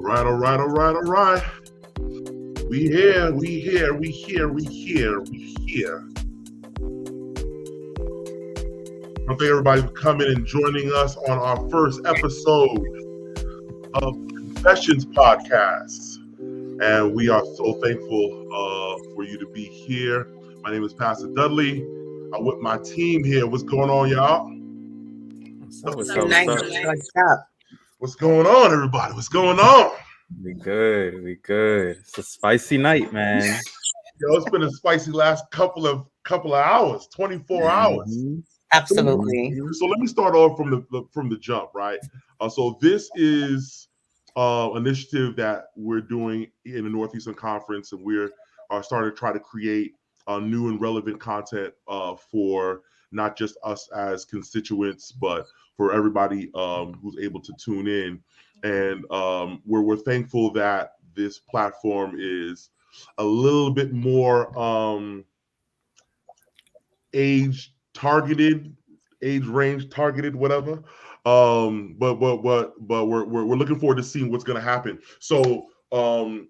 All right. We here. I thank everybody for coming and joining us on our first episode of Confessions Podcast. And we are so thankful for you to be here. My name is Pastor Duddley. I'm with my team here. What's going on, y'all? What's up? What's going on, everybody? What's going on? We good. It's a spicy night, man. Yo, it's been a spicy last couple of hours, 24 hours. Absolutely. So let me start off from the jump, right? So this is initiative that we're doing in the Northeastern Conference, and we're starting to try to create new and relevant content for not just us as constituents, but for everybody who's able to tune in. And we're thankful that this platform is a little bit more age range targeted, whatever. But we're looking forward to seeing what's going to happen. So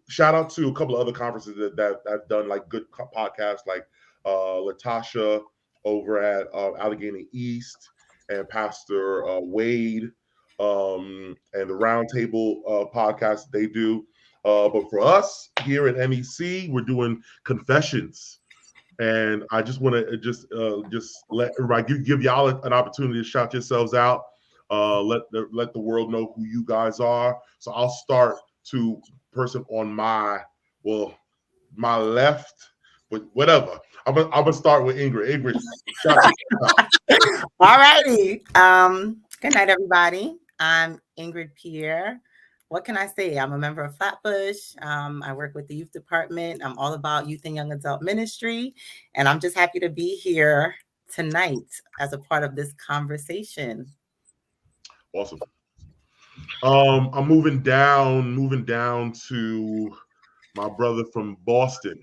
shout out to a couple of other conferences that have done like good podcasts, like Latasha over at Allegheny East and Pastor Wade and the Roundtable podcast they do. But for us here at MEC, we're doing Confessions. And I just want to just let everybody give y'all an opportunity to shout yourselves out. Let the world know who you guys are. So I'll start to person on my left, but whatever. I'm gonna start with Ingrid. Ingrid, shout out. All righty. Good night, everybody. I'm Ingrid Pierre. What can I say? I'm a member of Flatbush. I work with the youth department. I'm all about youth and young adult ministry. And I'm just happy to be here tonight as a part of this conversation. Awesome. I'm moving down to my brother from Boston.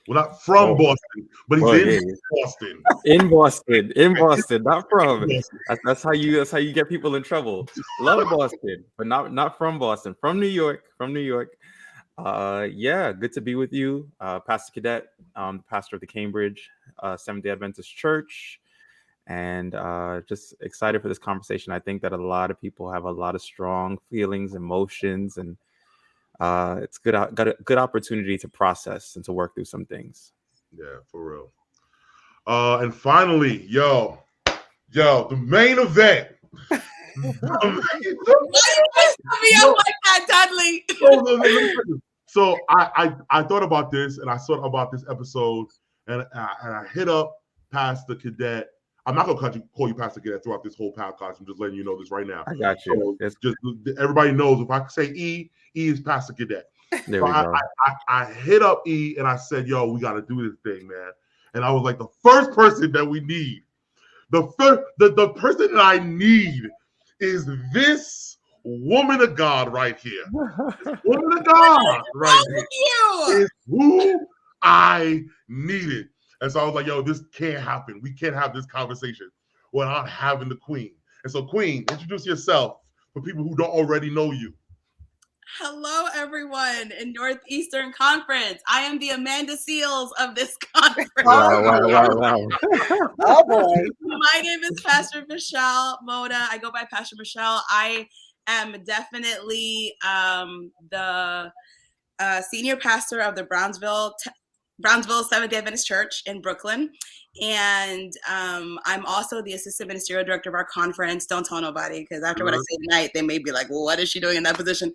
Well, not from Boston, but he's in Boston. In Boston, not from. That's how you get people in trouble. Love Boston, but not from Boston. From New York. Yeah, good to be with you, Pastor Cadet, pastor of the Cambridge Seventh-day Adventist Church, and just excited for this conversation. I think that a lot of people have a lot of strong feelings, emotions, and it's got a good opportunity to process and to work through some things. Yeah, for real. And finally, yo, the main event. Duddley. So I thought about this, and I thought about this episode, and I hit up Pastor Cadet. I'm not gonna call you Pastor Cadet throughout this whole podcast. I'm just letting you know this right now. I got you. So just everybody knows if I say E is Pastor Cadet. There so we go. I hit up E and I said, yo, we got to do this thing, man. And I was like, the first person that we need, the person that I need is this woman of God right here. Woman of God right here is who I needed. And so I was like, yo, this can't happen. We can't have this conversation without having the queen. And so, Queen, introduce yourself for people who don't already know you. Hello, everyone in Northeastern Conference. I am the Amanda Seals of this conference. Wow. Oh, boy. My name is Pastor Michelle Mota. I go by Pastor Michelle. I am definitely the senior pastor of the Brownsville Seventh-day Adventist Church in Brooklyn. And I'm also the assistant ministerial director of our conference. Don't tell nobody, because after what I say tonight, they may be like, well, what is she doing in that position?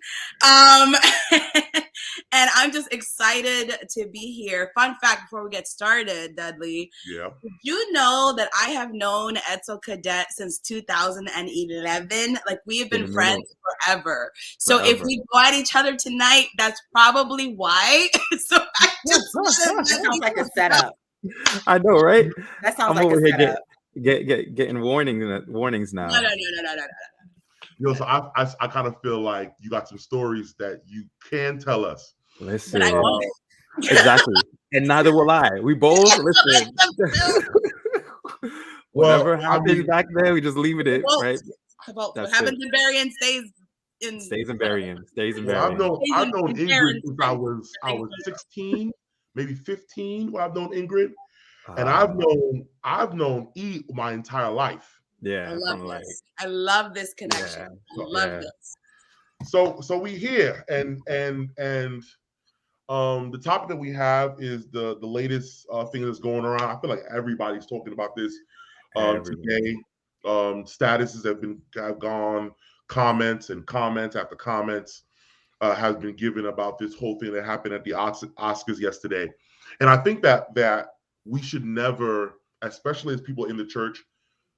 And I'm just excited to be here. Fun fact before we get started, Duddley. Yeah. Did you know that I have known Edsel Cadet since 2011? Like, we have been friends forever. So if we go at each other tonight, that's probably why. So I just That sounds like a setup. I know, right? That sounds I'm like over a here setup. getting warnings now. No. Yo, so I kind of feel like you got some stories that you can tell us. Listen, But I won't. exactly, and neither will I. We both listen. Whatever happened back there, we just leave it, Well, right? What That's happens in Berrien stays Stays in Berrien. Stays in Well, Berrien. I've known in Ingrid Berrien since Springs. I was 16, maybe 15. When I've known Ingrid, and Uh, I've known E my entire life. yeah, I love from like this. I love this connection. Yeah, I love yeah. this. So we here, and the topic that we have is the latest thing that's going around. I feel like everybody's talking about this today. Statuses have gone, comments after comments has been given about this whole thing that happened at the Oscars yesterday, and I think that we should never, especially as people in the church,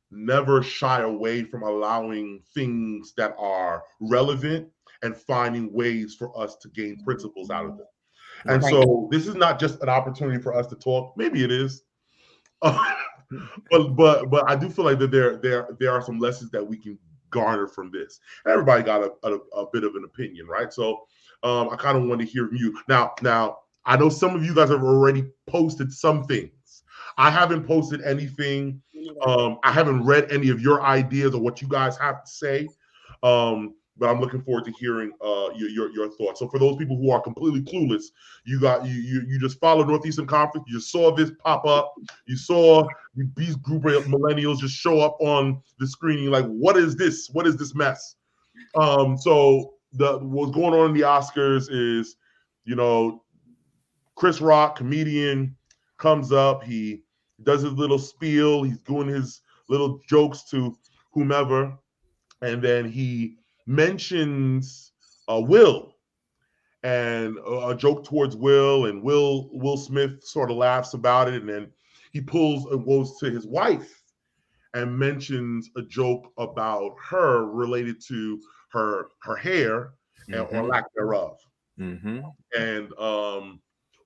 never shy away from allowing things that are relevant and finding ways for us to gain principles out of them. And Right. so this is not just an opportunity for us to talk. Maybe it is. but I do feel like that there are some lessons that we can garner from this. Everybody got a bit of an opinion, right? So I kind of want to hear from you. Now I know some of you guys have already posted some things. I haven't posted anything. I haven't read any of your ideas or what you guys have to say. But I'm looking forward to hearing your thoughts. So for those people who are completely clueless, you just follow Northeastern Conference. You just saw this pop up. You saw these group of millennials just show up on the screen. You're like, what is this? What is this mess? So what's going on in the Oscars is, Chris Rock, comedian, comes up. He does his little spiel. He's doing his little jokes to whomever, and then he mentions Will and a joke towards Will, and Will Smith sort of laughs about it, and then he goes to his wife and mentions a joke about her related to her hair or lack thereof. And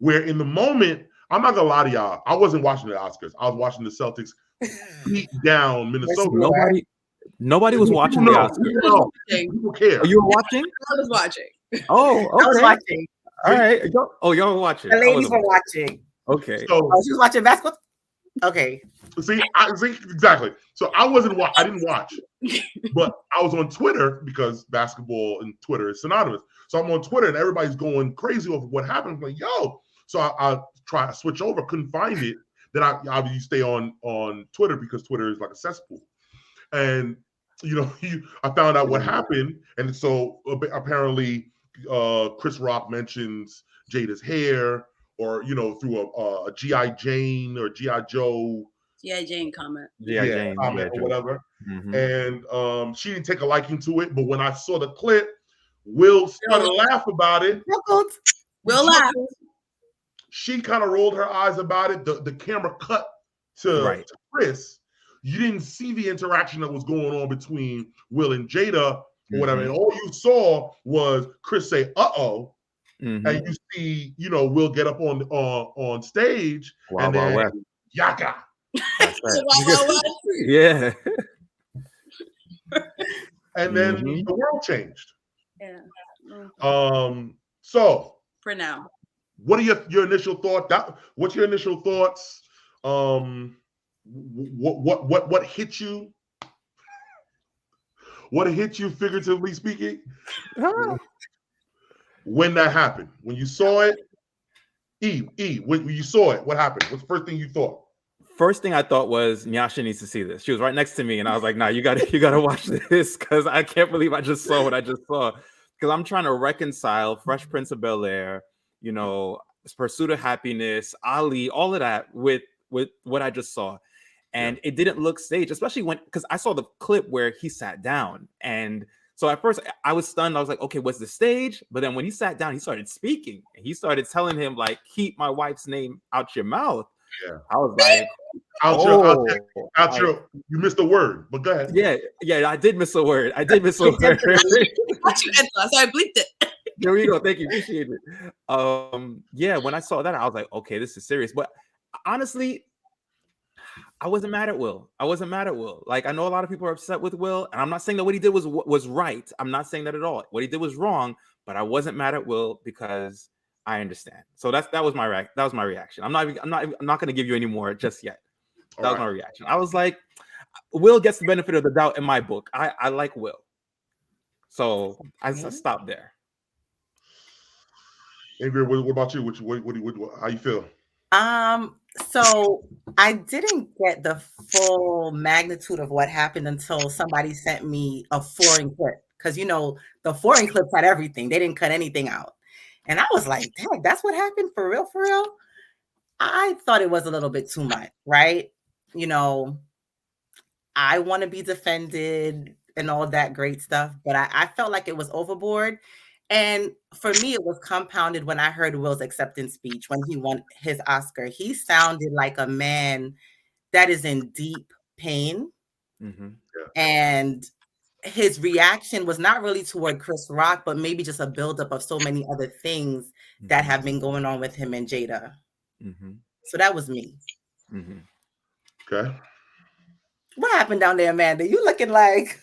where in the moment, I'm not gonna lie to y'all, I wasn't watching the Oscars. I was watching the Celtics beat down Minnesota. Nobody was watching the Oscars. People care. Oh, you were watching? I was watching. Oh, okay. I was watching. All right. Y'all were watching. The ladies were watching. Okay. So she was watching basketball. Okay. See, exactly. So I didn't watch, but I was on Twitter because basketball and Twitter is synonymous. So I'm on Twitter and everybody's going crazy over what happened. I'm like, yo. So I try to switch over, couldn't find it. Then I obviously stay on Twitter because Twitter is like a cesspool. And I found out what happened, and so apparently Chris Rock mentions Jada's hair, or through a G.I. Jane or G.I. Joe. G.I. Jane comment. Jane comment or whatever. And she didn't take a liking to it, but when I saw the clip, Will started to laugh about it. Will laugh. She kind of rolled her eyes about it. The camera cut to Chris. You didn't see the interaction that was going on between Will and Jada or whatever. And all you saw was Chris say, uh-oh. And you see, Will get up on stage and then yaka. That's right. Yeah. And then the world changed. Yeah. So for now, what are your initial thoughts? What's your initial thoughts? What hit you? What hit you, figuratively speaking? When that happened, when you saw it, when you saw it, what happened? What's the first thing you thought? First thing I thought was Nyasha needs to see this. She was right next to me, and I was like, "Nah, you gotta watch this because I can't believe I just saw what I just saw." Because I'm trying to reconcile Fresh Prince of Bel-Air, Pursuit of Happiness, Ali, all of that with what I just saw. And it didn't look staged, especially because I saw the clip where he sat down. And so at first I was stunned. I was like, okay, what's the stage? But then when he sat down, he started speaking. And he started telling him, like, keep my wife's name out your mouth. Yeah. I was like, out your, you missed a word, but go ahead. Yeah, I did miss a word. So I bleeped it. There we go. Thank you. Appreciate it. When I saw that, I was like, okay, this is serious. But honestly, I wasn't mad at Will. Like, I know a lot of people are upset with Will, and I'm not saying that what he did was right. I'm not saying that at all. What he did was wrong, but I wasn't mad at Will because I understand. So that was my reaction. I'm not going to give you any more just yet. That was my reaction. I was like, Will gets the benefit of the doubt in my book. I like Will. So I stopped there. Ingrid, what about you? How you feel? So I didn't get the full magnitude of what happened until somebody sent me a foreign clip. Because the foreign clips had everything. They didn't cut anything out. And I was like, dang, that's what happened for real, for real. I thought it was a little bit too much, right? I want to be defended and all that great stuff, but I felt like it was overboard. And for me, it was compounded when I heard Will's acceptance speech when he won his Oscar. He sounded like a man that is in deep pain. Mm-hmm. And his reaction was not really toward Chris Rock, but maybe just a buildup of so many other things that have been going on with him and Jada. Mm-hmm. So that was me. Mm-hmm. Okay. What happened down there, Amanda? You looking like...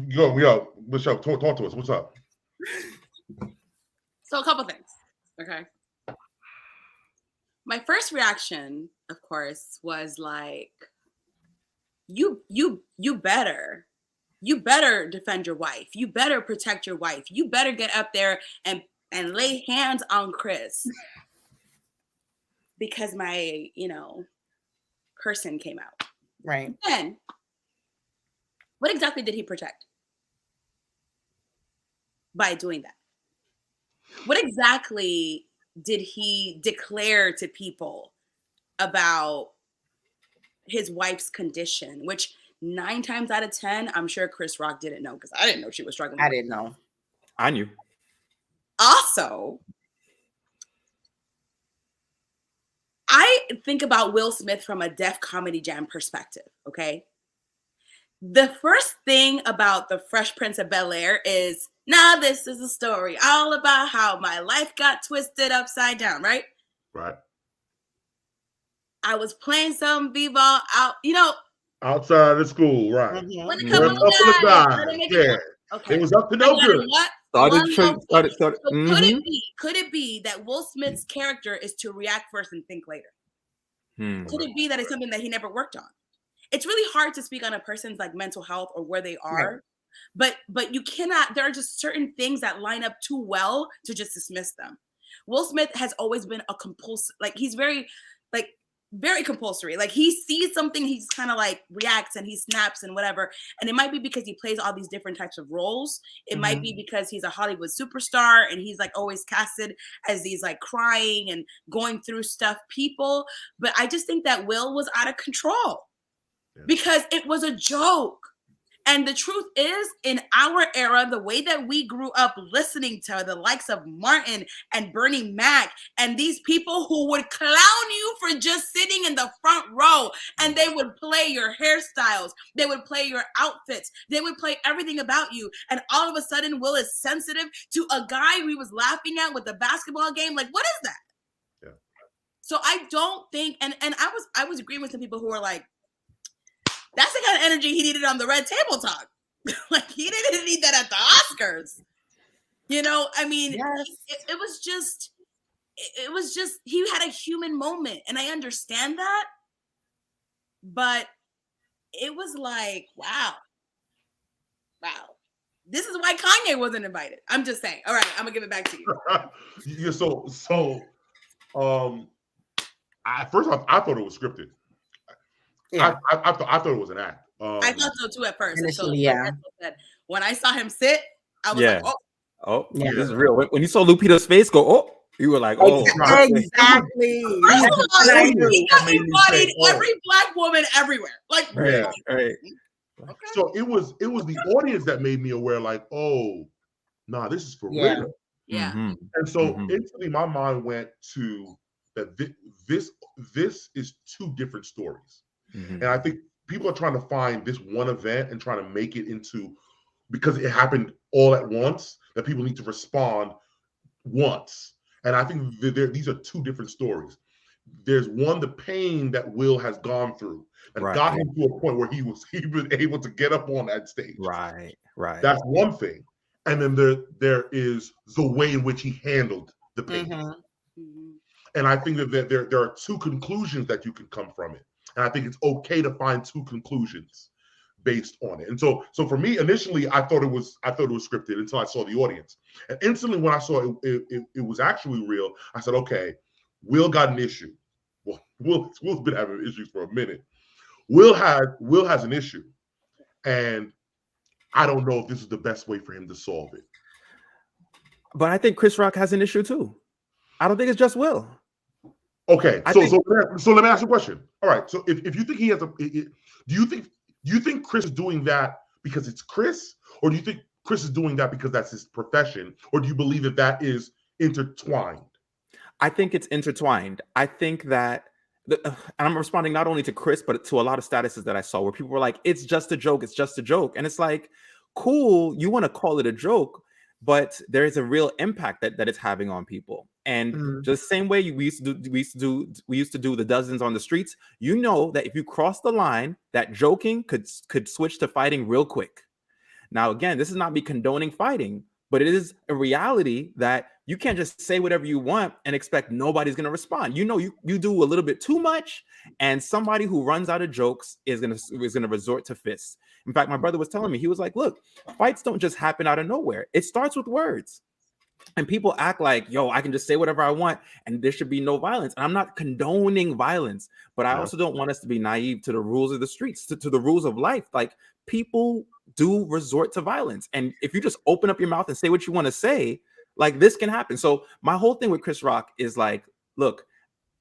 Yo, Michelle, talk to us. What's up? So a couple things. Okay. My first reaction, of course, was like, you better defend your wife. You better protect your wife. You better get up there and lay hands on Chris. Because my, person came out. Right. Then, what exactly did he protect by doing that? What exactly did he declare to people about his wife's condition, which 9 times out of 10, I'm sure Chris Rock didn't know, because I didn't know she was struggling. I didn't know. I knew. Also, I think about Will Smith from a Def Comedy Jam perspective, okay? The first thing about the Fresh Prince of Bel-Air is, now this is a story all about how my life got twisted upside down, right? Right. I was playing some b-ball out, outside of school, right? Mhm. When You were a couple of guys. Yeah. Okay. It was up to no good. Could it be that Will Smith's character is to react first and think later? Could it be that it's something that he never worked on? It's really hard to speak on a person's like mental health or where they are, right. but you cannot. There are just certain things that line up too well to just dismiss them. Will Smith has always been a compulsive, like he's very compulsory. Like he sees something, he's kind of like reacts and he snaps and whatever. And it might be because he plays all these different types of roles. It might be because he's a Hollywood superstar and he's like always casted as these like crying and going through stuff people. But I just think that Will was out of control because it was a joke. And the truth is, in our era, the way that we grew up listening to the likes of Martin and Bernie Mac and these people who would clown you for just sitting in the front row, and they would play your hairstyles, they would play your outfits, they would play everything about you. And all of a sudden, Will is sensitive to a guy we was laughing at with the basketball game. Like, what is that? Yeah. So I don't think, and I was agreeing with some people who were like, that's the kind of energy he needed on the Red Table Talk. Like, he didn't need that at the Oscars. I mean, yes. It was just, he had a human moment. And I understand that. But it was like, wow. This is why Kanye wasn't invited. I'm just saying. All right, I'm going to give it back to you. Yeah, at first I thought it was scripted. Yeah. I thought it was an act. I thought so too at first. Initially, yeah. When I saw him sit, I was like, this is real. When you saw Lupita's face go, you were like, exactly. He embodied every Black woman everywhere. Like, right. Okay. So it was the audience that made me aware, like, this is for real. Yeah. Mm-hmm. And so instantly my mind went to that this is 2 different stories. Mm-hmm. And I think people are trying to find this one event and trying to make it into, because it happened all at once, that people need to respond once. And I think these are 2 different stories. There's one, the pain that Will has gone through and got him to a point where he was able to get up on that stage. Right. That's one thing. And then there is the way in which he handled the pain. Mm-hmm. And I think that there are 2 conclusions that you can come from it. And I think it's okay to find 2 conclusions. based on it. And so for me, initially, I thought it was scripted until I saw the audience. And instantly when I saw it was actually real, I said, okay, Will got an issue. Well, Will's been having issues for a minute. Will has an issue. And I don't know if this is the best way for him to solve it. But I think Chris Rock has an issue too. I don't think it's just Will. Okay, so let me ask you a question. All right, so if you think he has do you think Chris is doing that because it's Chris, or do you think Chris is doing that because that's his profession, or do you believe that is intertwined? I think it's intertwined. I think that, and I'm responding not only to Chris, but to a lot of statuses that I saw where people were like, it's just a joke, it's just a joke. And it's like, cool, you want to call it a joke, but there is a real impact that it's having on people. And just the same way we used to do the dozens on the streets, you know that if you cross the line, that joking could switch to fighting real quick. Now, again, this is not me condoning fighting, but it is a reality that you can't just say whatever you want and expect nobody's going to respond. You know, you do a little bit too much, and somebody who runs out of jokes is going to resort to fists. In fact, my brother was telling me, he was like, look, fights don't just happen out of nowhere. It starts with words. And people act like, yo, I can just say whatever I want and there should be no violence. And I'm not condoning violence, but I also don't want us to be naive to the rules of the streets, to the rules of life. Like, people do resort to violence. And if you just open up your mouth and say what you want to say, like, this can happen. So my whole thing with Chris Rock is like, look,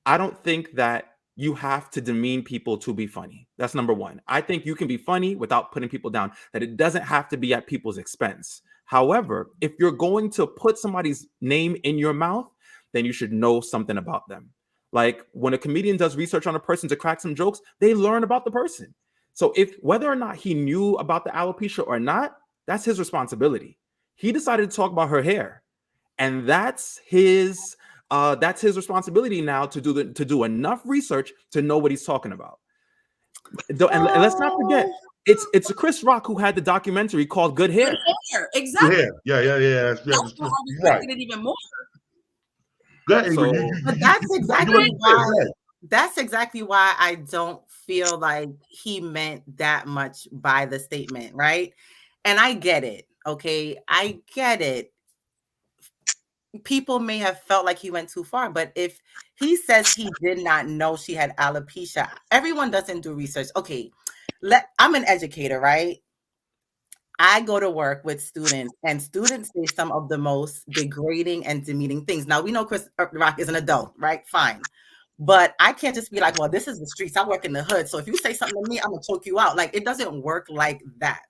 I don't think that you have to demean people to be funny. That's number one. I think you can be funny without putting people down, that it doesn't have to be at people's expense. However, if you're going to put somebody's name in your mouth, then you should know something about them. Like, when a comedian does research on a person to crack some jokes, they learn about the person. So if whether or not he knew about the alopecia or not, that's his responsibility. He decided to talk about her hair, and that's his responsibility now to do enough research to know what he's talking about. And let's not forget, it's Chris Rock who had the documentary called Good Hair. Good hair. Exactly. Yeah. That's how I respected it even more. But that's exactly why I don't feel like he meant that much by the statement, right? And I get it. Okay, I get it. People may have felt like he went too far, but if he says he did not know she had alopecia, everyone doesn't do research. Okay, I'm an educator, right? I go to work with students, and students say some of the most degrading and demeaning things. Now, we know Chris Rock is an adult, right? Fine. But I can't just be like, well, this is the streets. I work in the hood. So if you say something to me, I'm going to choke you out. Like, it doesn't work like that.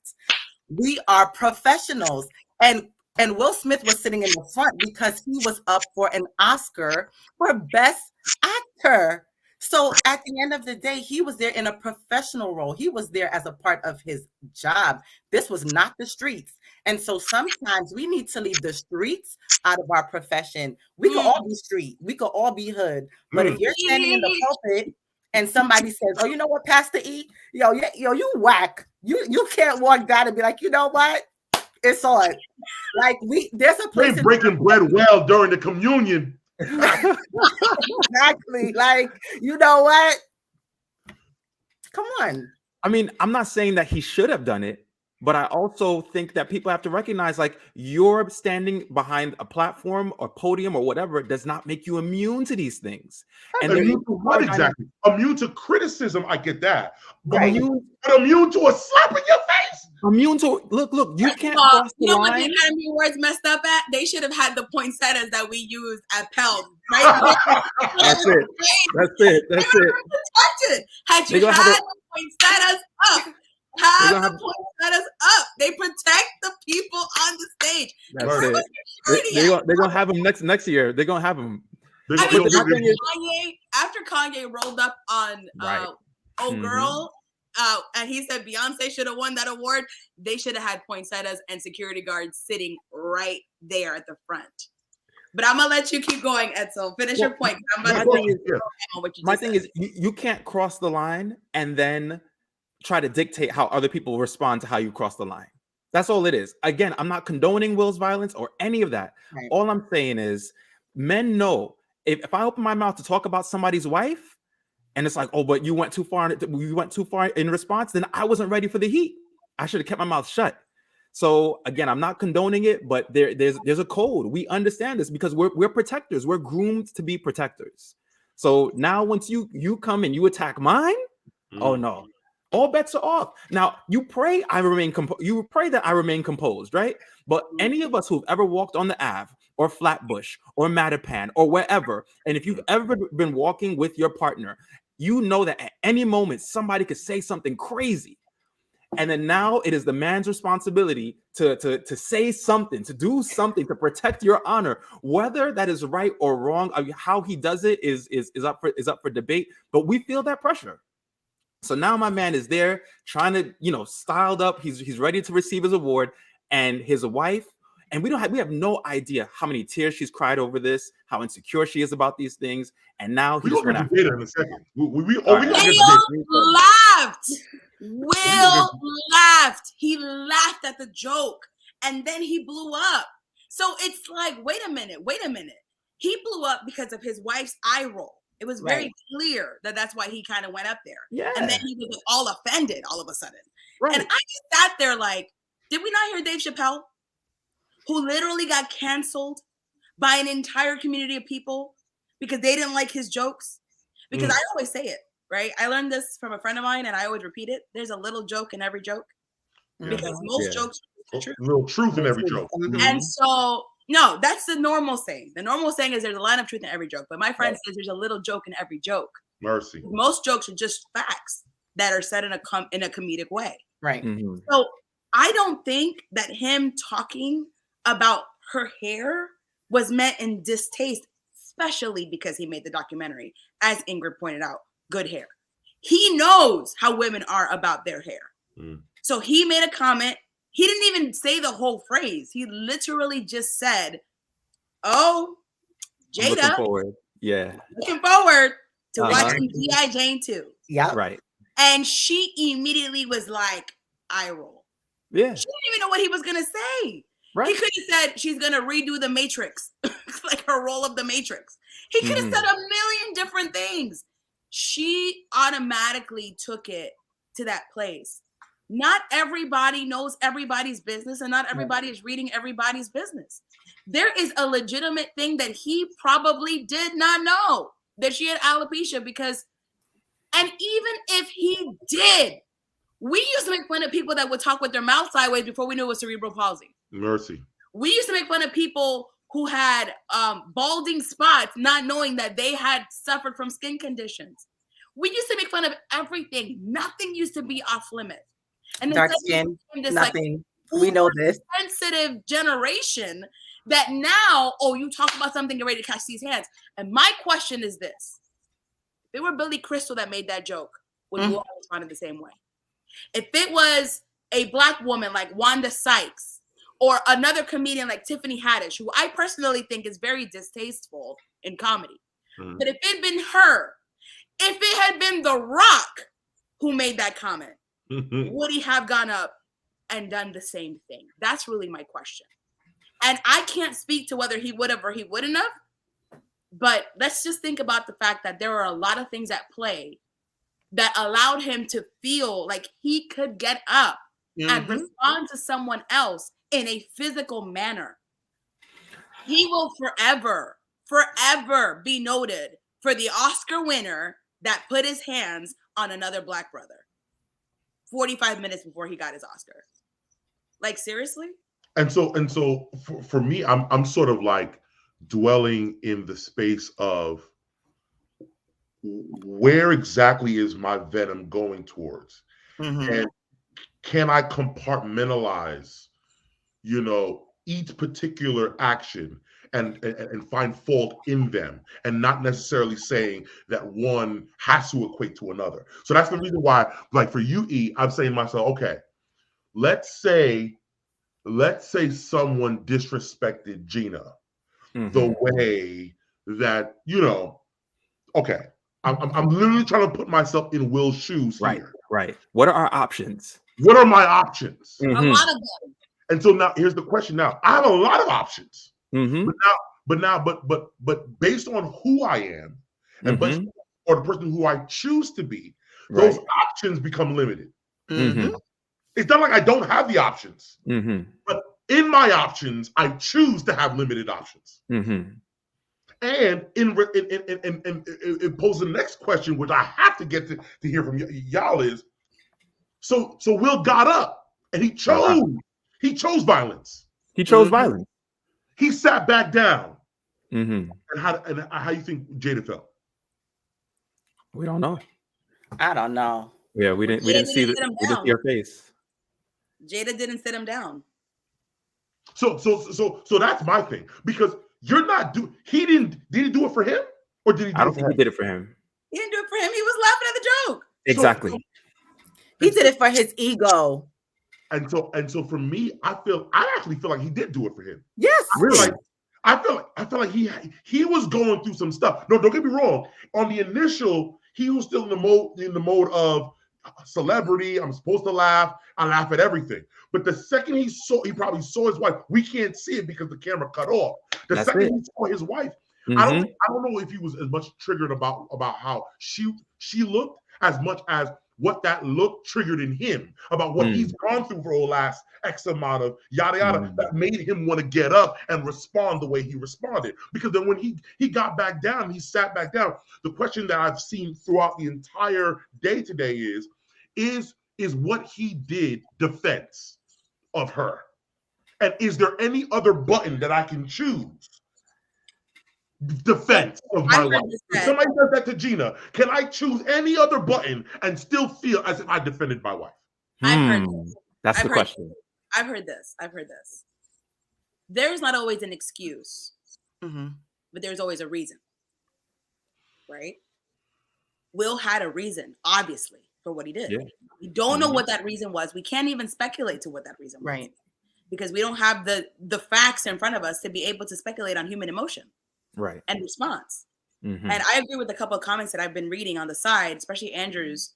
We are professionals. And Will Smith was sitting in the front because he was up for an Oscar for Best Actor. So at the end of the day, he was there in a professional role. He was there as a part of his job. This was not the streets. And so sometimes we need to leave the streets out of our profession. We could all be street. We could all be hood. But if you're standing in the pulpit and somebody says, oh, you know what, Pastor E? Yo, you whack. You can't walk down and be like, you know what? It's on. Like, there's a place. They're breaking bread well during the communion. Exactly. Like, you know what? Come on. I mean, I'm not saying that he should have done it, but I also think that people have to recognize, like, you're standing behind a platform or podium or whatever does not make you immune to these things. And immune to what exactly? Immune to criticism, I get that. Right. Immune to a slap in your face. Immune to look, you can't cross the line. What the Academy Awards messed up at? They should have had the poinsettias that we use at Pell, right? That's it. Protected. Had you had the poinsettias up, they protect the people on the stage. That's it. They're gonna have them next year. They're gonna have them. After Kanye rolled up on Girl. And he said Beyonce should have won that award. They should have had poinsettias and security guards sitting right there at the front. But I'm gonna let you keep going, Edsel. Finish your point. My thing is, you can't cross the line and then try to dictate how other people respond to how you cross the line. That's all it is. Again, I'm not condoning Will's violence or any of that. Right. All I'm saying is, men know if I open my mouth to talk about somebody's wife, and it's like, oh, but you went too far in response, then I wasn't ready for the heat. I should have kept my mouth shut. So again, I'm not condoning it, but there's a code. We understand this because we're protectors. We're groomed to be protectors. So now once you come and you attack mine, oh no, all bets are off. Now you pray I remain you pray that I remain composed, right? But any of us who've ever walked on the Ave or Flatbush or Mattapan or wherever, and if you've ever been walking with your partner, you know that at any moment somebody could say something crazy. And then now it is the man's responsibility to say something, to do something, to protect your honor. Whether that is right or wrong, how he does it is up for debate. But we feel that pressure. So now my man is there trying to, styled up. He's ready to receive his award, and his wife. And we have no idea how many tears she's cried over this, how insecure she is about these things. And now he just went after Jada in a second. We laughed. Will laughed. He laughed at the joke, and then he blew up. So it's like, wait a minute. He blew up because of his wife's eye roll. It was very clear that that's why he kind of went up there. Yeah. And then he was all offended all of a sudden. Right. And I just sat there like, did we not hear Dave Chappelle, who literally got canceled by an entire community of people because they didn't like his jokes? Because I always say it, right? I learned this from a friend of mine, and I always repeat it. There's a little joke in every joke, because most jokes are true. Little truth in every joke. And so, no, that's the normal saying. The normal saying is there's a line of truth in every joke. But my friend says there's a little joke in every joke. Mercy. Most jokes are just facts that are said in a comedic way. Right. So I don't think that him talking about her hair was meant in distaste, especially because he made the documentary, as Ingrid pointed out, good hair. He knows how women are about their hair. So he made a comment. He didn't even say the whole phrase. He literally just said, oh, Jada. Looking forward. Yeah. Looking forward to watching G.I. Jane 2. Yeah. Right. And she immediately was like, eye roll. Yeah. She didn't even know what he was going to say. Right. He could have said she's going to redo the Matrix, like her role of the Matrix. He could have said a million different things. She automatically took it to that place. Not everybody knows everybody's business, and not everybody is reading everybody's business. There is a legitimate thing that he probably did not know, that she had alopecia, because, and even if he did, we used to make fun of people that would talk with their mouth sideways before we knew it was cerebral palsy. Mercy. We used to make fun of people who had balding spots, not knowing that they had suffered from skin conditions. We used to make fun of everything. Nothing used to be off limits. And dark skin, nothing. Like, we know this. Sensitive generation that now, you talk about something, you're ready to catch these hands. And my question is this. If it were Billy Crystal that made that joke, would you all respond the same way? If it was a Black woman like Wanda Sykes, or another comedian like Tiffany Haddish, who I personally think is very distasteful in comedy. But if it had been her, if it had been The Rock who made that comment, would he have gone up and done the same thing? That's really my question. And I can't speak to whether he would have or he wouldn't have, but let's just think about the fact that there are a lot of things at play that allowed him to feel like he could get up and respond to someone else in a physical manner. He will forever be noted for the Oscar winner that put his hands on another Black brother 45 minutes before he got his Oscar. Like, seriously? And so for me, I'm sort of like dwelling in the space of where exactly is my venom going towards? And can I compartmentalize, each particular action and find fault in them, and not necessarily saying that one has to equate to another. So that's the reason why, like for you, E, I'm saying to myself, okay, let's say someone disrespected Gina the way that, okay, I'm literally trying to put myself in Will's shoes here. Right. What are our options? What are my options? A lot of them. And so now here's the question. Now I have a lot of options, but based on who I am, and or the person who I choose to be, those options become limited. It's not like I don't have the options. Mm-hmm. But in my options, I choose to have limited options. Mm-hmm. And in posing the next question, which I have to get to hear from y'all is, so Will got up and he chose violence. He chose violence. He sat back down. Mm-hmm. And how you think Jada felt? We don't know. I don't know. Yeah, we didn't see her face. Jada didn't sit him down. So that's my thing, because you're not did he do it for him, or did he do I don't think he did it for him. He didn't do it for him. He was laughing at the joke. Exactly. He did it for his ego. And so for me, I actually feel like he did do it for him. Yes, really. I feel like he was going through some stuff. No, don't get me wrong. On the initial, he was still in the mode of celebrity. I'm supposed to laugh. I laugh at everything. But the second he probably saw his wife. We can't see it because the camera cut off. Second he saw his wife, I don't know if he was as much triggered about how she looked as much as what that look triggered in him, about what he's gone through for the last X amount of yada yada, that made him want to get up and respond the way he responded. Because then when he got back down, he sat back down. The question that I've seen throughout the entire day today is what he did defense of her? And is there any other button that I can choose? Defense of my wife. If somebody does that to Gina, can I choose any other button and still feel as if I defended my wife? That's the question. I've heard this. There's not always an excuse, but there's always a reason, right? Will had a reason, obviously, for what he did. Yeah. We don't know what that reason was. We can't even speculate to what that reason was. Right. Because we don't have the facts in front of us to be able to speculate on human emotion. Right. And response. And I agree with a couple of comments that I've been reading on the side, especially Andrew's.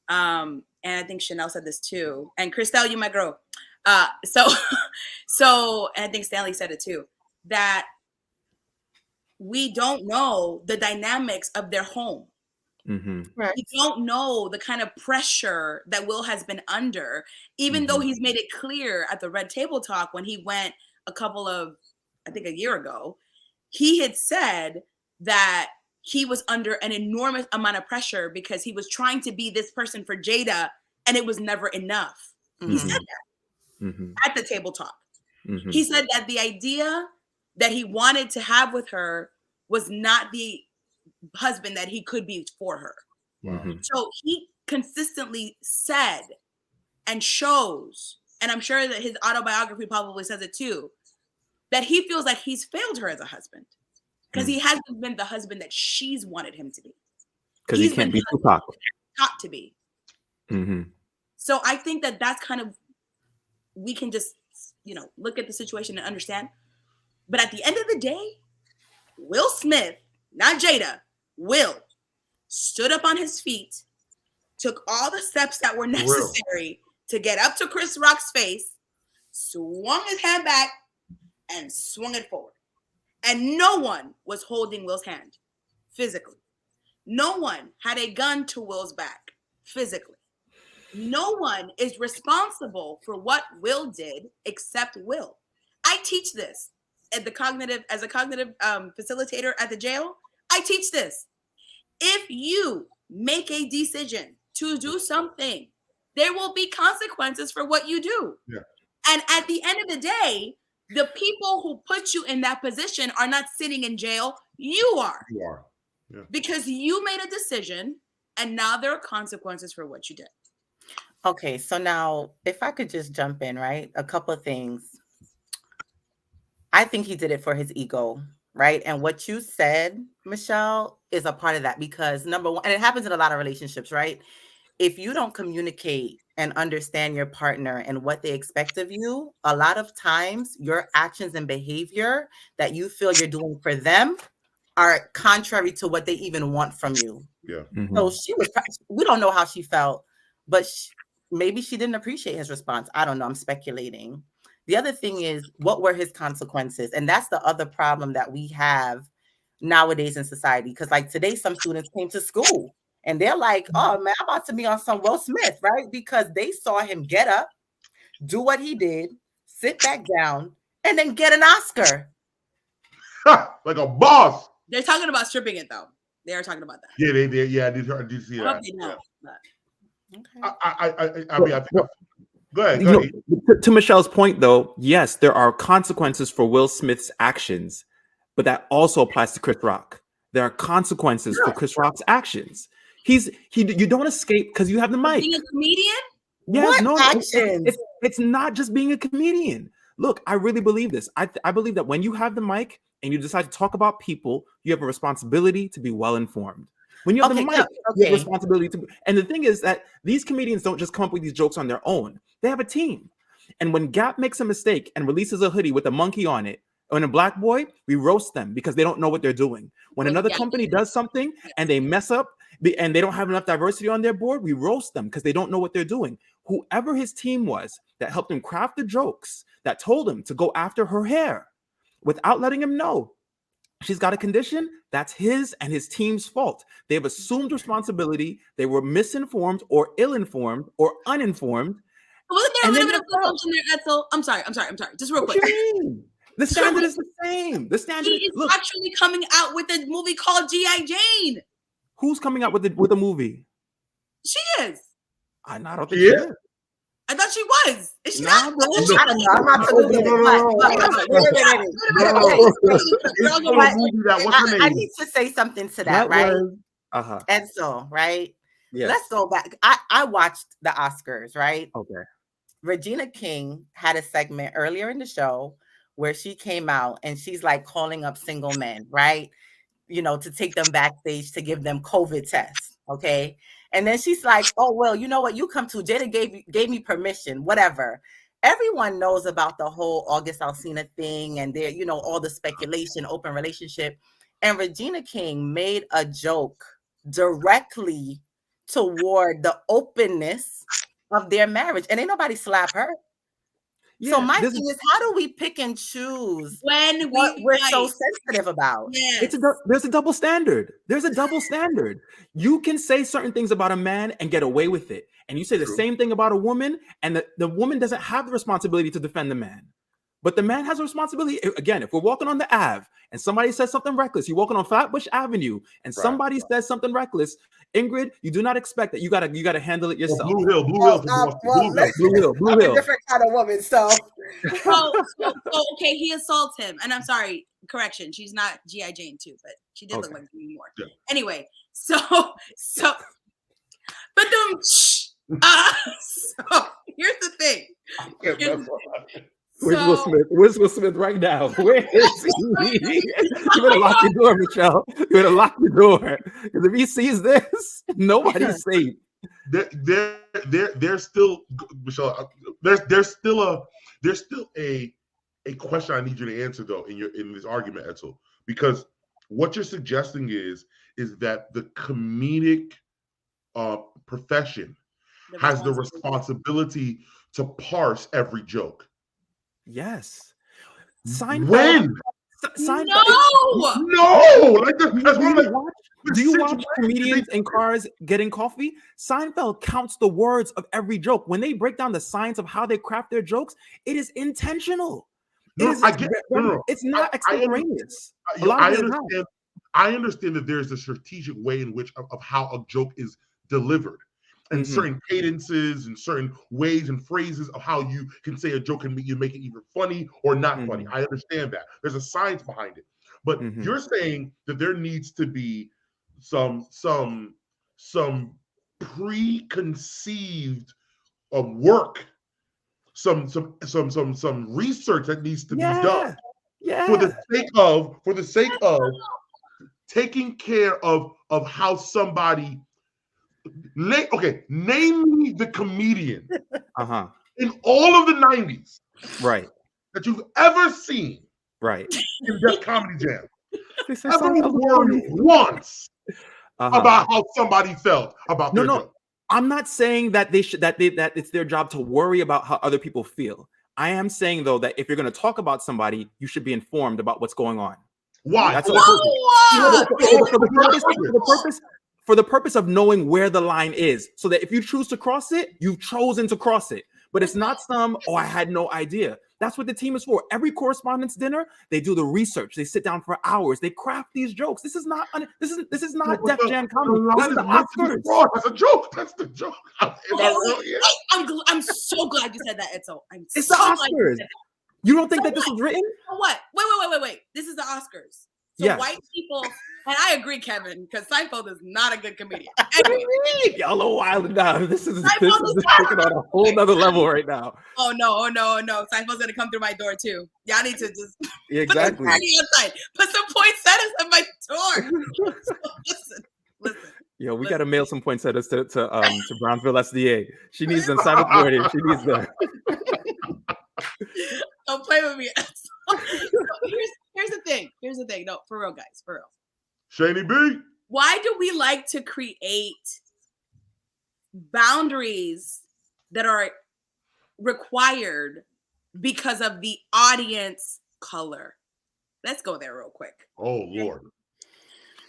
And I think Chanel said this too. And Christelle, you might grow. So and I think Stanley said it too, that we don't know the dynamics of their home. Right. We don't know the kind of pressure that Will has been under, even though he's made it clear at the Red Table Talk when he went a year ago, he had said that he was under an enormous amount of pressure because he was trying to be this person for Jada and it was never enough. He said that at the Table Talk. He said that the idea that he wanted to have with her was not the husband that he could be for her. So he consistently said and shows, and I'm sure that his autobiography probably says it too, that he feels like he's failed her as a husband because he hasn't been the husband that she's wanted him to be. Because he can't be Tupac. Taught to be. So I think that that's kind of, we can just, look at the situation and understand. But at the end of the day, Will Smith, not Jada, Will, stood up on his feet, took all the steps that were necessary to get up to Chris Rock's face, swung his hand back, and swung it forward. And no one was holding Will's hand physically. No one had a gun to Will's back physically. No one is responsible for what Will did except Will. I teach this as a cognitive facilitator at the jail. I teach this. If you make a decision to do something, there will be consequences for what you do. Yeah. And at the end of the day, the people who put you in that position are not sitting in jail. You are. You are. Yeah. Because you made a decision and now there are consequences for what you did. Okay, so now if I could just jump in, right? A couple of things. I think he did it for his ego, right? And what you said, Michelle, is a part of that because number one, and it happens in a lot of relationships, right? If you don't communicate and understand your partner and what they expect of you, a lot of times your actions and behavior that you feel you're doing for them are contrary to what they even want from you. Yeah. So we don't know how she felt, but maybe she didn't appreciate his response. I don't know. I'm speculating. The other thing is, what were his consequences? And that's the other problem that we have nowadays in society. Because like today, some students came to school and they're like, oh man, I'm about to be on some Will Smith, right? Because they saw him get up do what he did, sit back down, and then get an Oscar. Like a boss. They're talking about stripping it though. They are talking about that. Yeah, they did. Yeah, I did see I that. hope they know. Okay. I mean, I think. Go ahead. To Michelle's point, though, yes, there are consequences for Will Smith's actions, but that also applies to Chris Rock. There are consequences for Chris Rock's actions. You don't escape because you have the mic. Being a comedian? Yes, What actions? It's not just being a comedian. Look, I really believe this. I believe that when you have the mic and you decide to talk about people, you have a responsibility to be well informed. When you have the mic, you have a responsibility to. And the thing is that these comedians don't just come up with these jokes on their own. They have a team. And when Gap makes a mistake and releases a hoodie with a monkey on it, and a black boy, we roast them because they don't know what they're doing. When another company does something and they mess up and they don't have enough diversity on their board, we roast them because they don't know what they're doing. Whoever his team was that helped him craft the jokes, that told him to go after her hair without letting him know she's got a condition, that's his and his team's fault. They have assumed responsibility. They were misinformed or ill-informed or uninformed. Wasn't there a little bit of assumption there, Edsel? I'm sorry. Just real quick. What you mean? The standard is the same. The standard is actually coming out with a movie called G.I. Jane. Who's coming out with a movie? She is. I don't think she is. I thought she was. Is she not? I don't know. I'm not I need to say something to that, right? Edsel, right? Yeah. Let's go back. I watched the Oscars, right? Okay. Regina King had a segment earlier in the show where she came out and she's like calling up single men, right? You know, to take them backstage to give them COVID tests. Okay. And then she's like, oh, well, you know what? You come to Jada gave me permission, whatever. Everyone knows about the whole August Alsina thing and there, you know, all the speculation, open relationship. And Regina King made a joke directly toward the openness of their marriage. And ain't nobody slap her. Yeah, so my thing is, how do we pick and choose when we're so sensitive about? Yes. There's a double standard. There's a double standard. You can say certain things about a man and get away with it. And you say the same thing about a woman, and the woman doesn't have the responsibility to defend the man. But the man has a responsibility. Again, if we're walking on the Ave and somebody says something reckless, you're walking on Flatbush Avenue and somebody says something reckless, Ingrid, you do not expect that. You gotta handle it yourself. Blue Hill. I'm a different kind of woman, so. Okay, he assaults him, and I'm sorry. Correction, she's not G.I. Jane too, but she did look like me more. Yeah. Anyway, so, so here's the thing. Where's Will Smith? Where's Will Smith right now? Where is he? You better lock your door, Michelle. You better lock your door. Because if he sees this, nobody's safe. There's still, Michelle. There's still a question I need you to answer though in this argument, Edsel, because what you're suggesting is that the comedic profession has the responsibility to parse every joke. Yes. When? No. Like that's do you watch comedians in cars getting coffee? Seinfeld counts the words of every joke. When they break down the science of how they craft their jokes, it is intentional. It's not extemporaneous. I understand that there's a strategic way in which of how a joke is delivered. And certain cadences and certain ways and phrases of how you can say a joke and you make it either funny or not funny. I understand that. There's a science behind it. But you're saying that there needs to be some preconceived work, some research that needs to be done for the sake of taking care of how somebody. Name me the comedian in all of the 90s that you've ever seen in Def Comedy Jam. Ever worried once about how somebody felt about their joke. I'm not saying that that it's their job to worry about how other people feel. I am saying though that if you're going to talk about somebody, you should be informed about what's going on. Why? That's for the purpose of knowing where the line is, so that if you choose to cross it, you've chosen to cross it. But it's not I had no idea. That's what the team is for. Every correspondence dinner, they do the research. They sit down for hours. They craft these jokes. This is not Def Jam comedy. This is the Oscars. That's a joke. That's the joke. I'm so glad you said that, Edsel. It's the Oscars. You don't think that this was written? What? Wait. This is the Oscars. So yes. White people, and I agree, Kevin, because Seinfeld is not a good comedian. Anyway. Y'all are wild now. This is taking on a whole nother level right now. Oh no. Seinfeld's gonna come through my door too. Y'all need to just exactly. Put some poinsettias at my door. Listen. Yo, we gotta mail some poinsettias to Brownsville SDA. She needs them cyberbording. She needs them. Don't play with me. Here's the thing. No, for real, guys. For real. Shady B. Why do we like to create boundaries that are required because of the audience color? Let's go there real quick. Oh, Lord.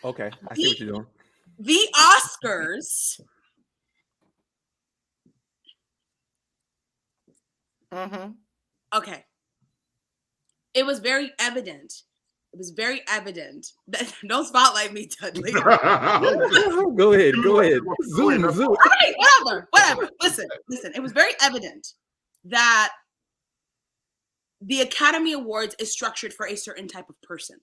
Okay, I see what you're doing. The Oscars. Mm-hmm. Okay. It was very evident. That don't spotlight me, Duddley. Go ahead. Zoom. Okay, whatever. Listen. It was very evident that the Academy Awards is structured for a certain type of person.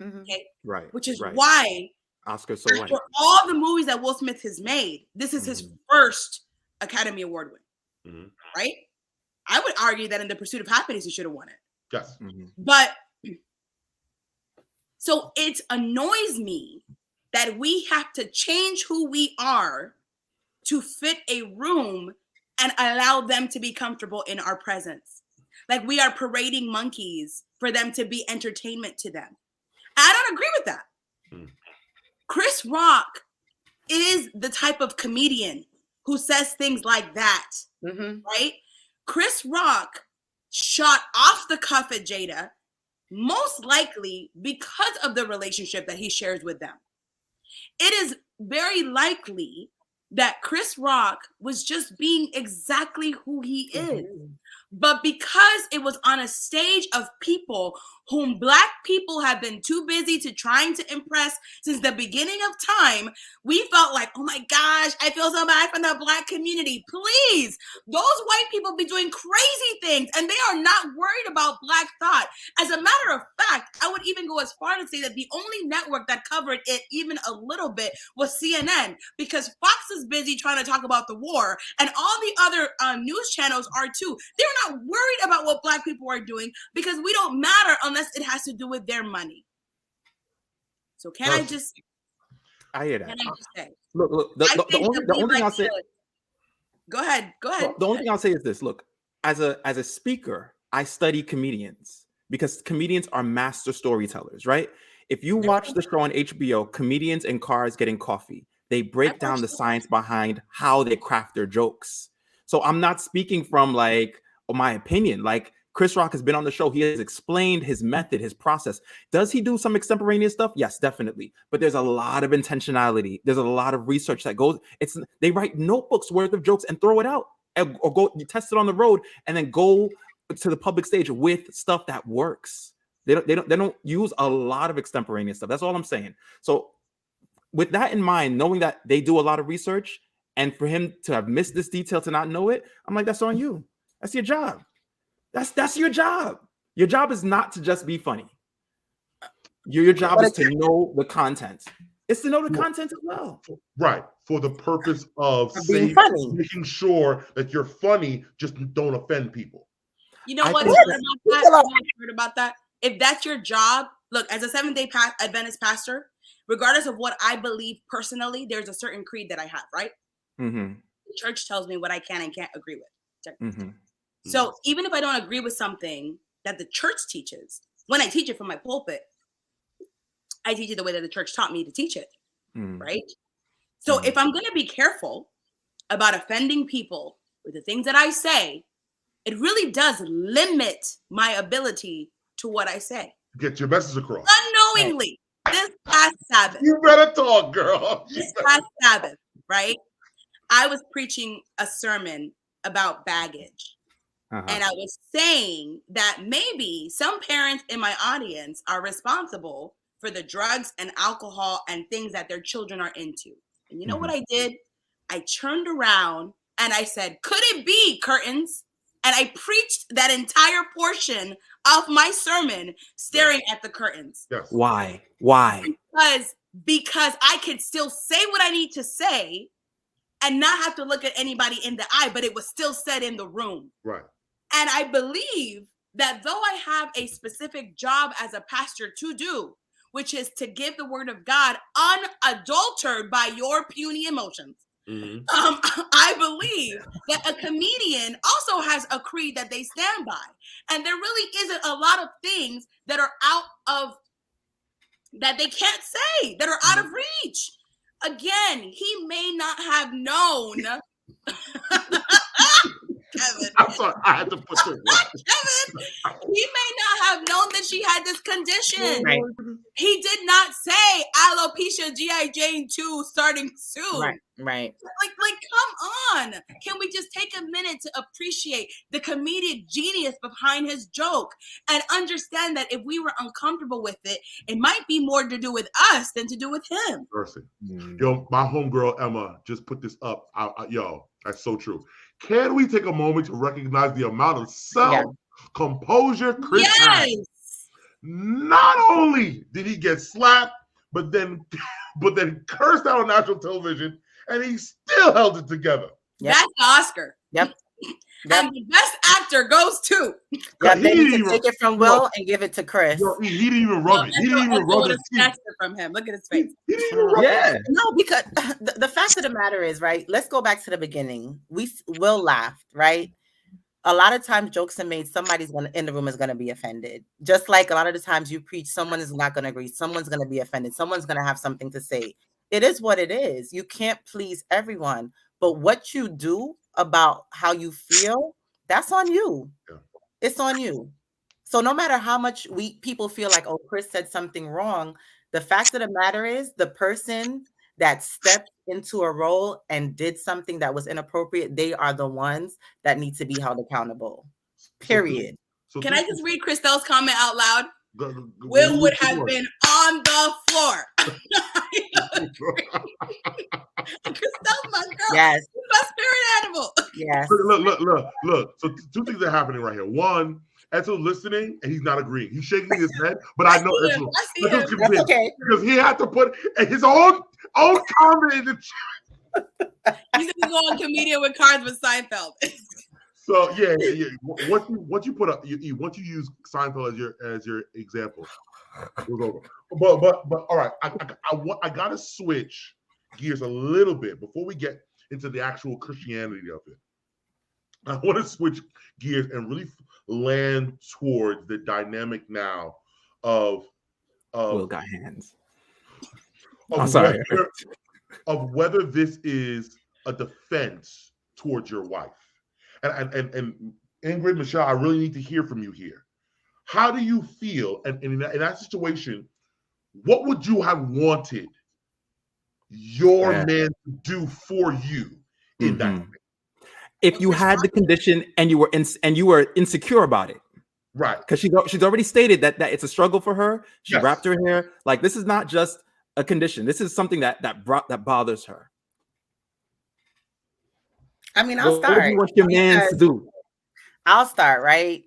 Okay? Right. Which is why Oscar so white. For all the movies that Will Smith has made, this is his first Academy Award win. Right? I would argue that in The Pursuit of Happiness, he should have won it. Yes. But so it annoys me that we have to change who we are to fit a room and allow them to be comfortable in our presence. Like we are parading monkeys for them to be entertainment to them. I don't agree with that. Chris Rock is the type of comedian who says things like that, right? Chris Rock shot off the cuff at Jada, most likely because of the relationship that he shares with them. It is very likely that Chris Rock was just being exactly who he is. But because it was on a stage of people whom Black people have been too busy to trying to impress since the beginning of time, we felt like, oh my gosh, I feel so bad for the Black community. Please, those white people be doing crazy things and they are not worried about Black thought. As a matter of fact, I would even go as far to say that the only network that covered it even a little bit was CNN, because Fox is busy trying to talk about the war and all the other news channels are too. They're not worried about what Black people are doing because we don't matter unless it has to do with their money. So I hear that. Can I just say? Look, the only thing I'll say. Go ahead. The only thing I'll say is this. Look, as a speaker, I study comedians because comedians are master storytellers, right? If you watch the show on HBO, Comedians in Cars Getting Coffee, they break down the science behind how they craft their jokes. So I'm not speaking from like my opinion. Like Chris Rock has been on the show. He has explained his method, his process. Does he do some extemporaneous stuff? Yes, definitely. But there's a lot of intentionality. There's a lot of research that goes. They write notebooks worth of jokes and throw it out, or go test it on the road, and then go to the public stage with stuff that works. They don't use a lot of extemporaneous stuff. That's all I'm saying. So with that in mind, knowing that they do a lot of research, and for him to have missed this detail to not know it, I'm like, that's on you. That's your job. That's your job. Your job is not to just be funny. Your job is to know the content. It's to know the content as well. Right. For the purpose of being funny. Making sure that you're funny, just don't offend people. You know what? Heard about that? If that's your job, look, as a Seventh-day Adventist pastor, regardless of what I believe personally, there's a certain creed that I have, right? The church tells me what I can and can't agree with. So even if I don't agree with something that the church teaches, when I teach it from my pulpit, I teach it the way that the church taught me to teach it, right? So if I'm going to be careful about offending people with the things that I say, it really does limit my ability to what I say. Get your message across. Unknowingly, this past Sabbath. You better talk, girl. This past Sabbath, right? I was preaching a sermon about baggage. And I was saying that maybe some parents in my audience are responsible for the drugs and alcohol and things that their children are into. And you know what I did? I turned around and I said, could it be curtains? And I preached that entire portion of my sermon staring at the curtains. Yes. Why? Because I could still say what I need to say and not have to look at anybody in the eye, but it was still said in the room. Right. And I believe that though I have a specific job as a pastor to do, which is to give the word of God unadulterated by your puny emotions, I believe that a comedian also has a creed that they stand by. And there really isn't a lot of things that are that they can't say, that are out of reach. Again, he may not have known. Kevin. I'm sorry, I had to put the Kevin, he may not have known that she had this condition. Right. He did not say alopecia GI Jane 2 starting soon. Right. Like, come on. Can we just take a minute to appreciate the comedic genius behind his joke and understand that if we were uncomfortable with it, it might be more to do with us than to do with him. Mercy. Yo, my homegirl Emma just put this up. Yo, that's so true. Can we take a moment to recognize the amount of self-composure Chris has? Not only did he get slapped, but then cursed out on national television, and he still held it together. That's the Oscar. Yep. And the best actor goes to. Yeah, then you can take it from Will and give it to Chris. Yo, he didn't even rub it. He didn't even rub his teeth. From him. Look at his face. He didn't even rub it. No, because the fact of the matter is, right? Let's go back to the beginning. Will laughed, right? A lot of times jokes are made, somebody's in the room is gonna be offended. Just like a lot of the times you preach, someone is not gonna agree, someone's gonna be offended, someone's gonna have something to say. It is what it is. You can't please everyone, but what you do about how you feel, that's on you. Yeah. It's on you. So no matter how much people feel like, oh, Chris said something wrong, the fact of the matter is the person that stepped into a role and did something that was inappropriate, they are the ones that need to be held accountable. Period. Can I just read Christelle's comment out loud? Will would have been on the floor. Christelle's my girl. Yes. She's my spirit animal. Yes. Look. So two things are happening right here. One, Edsel's listening and he's not agreeing. He's shaking his head, but I know Edsel's convinced okay. Because he had to put his own comment in the chat. He's gonna go on Comedian with Cards with Seinfeld. So yeah. Once you put up, once you use Seinfeld as your example, it was over. But all right, I gotta switch gears a little bit before we get into the actual Christianity of it. I want to switch gears and really land towards the dynamic now of Will got hands. Of whether this is a defense towards your wife. And Ingrid, Michelle, I really need to hear from you here. How do you feel? And in that situation, what would you have wanted your man to do for you in that? If you had the condition and you were insecure about it, right? Because she's already stated that it's a struggle for her. She wrapped her hair. Like, this is not just a condition. This is something that bothers her. I mean, I'll start. What do you want your man to do? I'll start, right?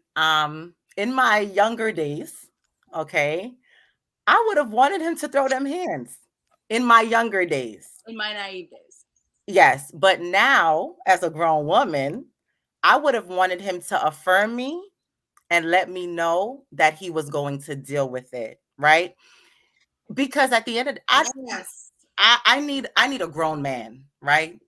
In my younger days, okay, I would have wanted him to throw them hands in my younger days. In my naive days. Yes, but now, as a grown woman, I would have wanted him to affirm me and let me know that he was going to deal with it, right? Because at the end of the day, I need a grown man, right?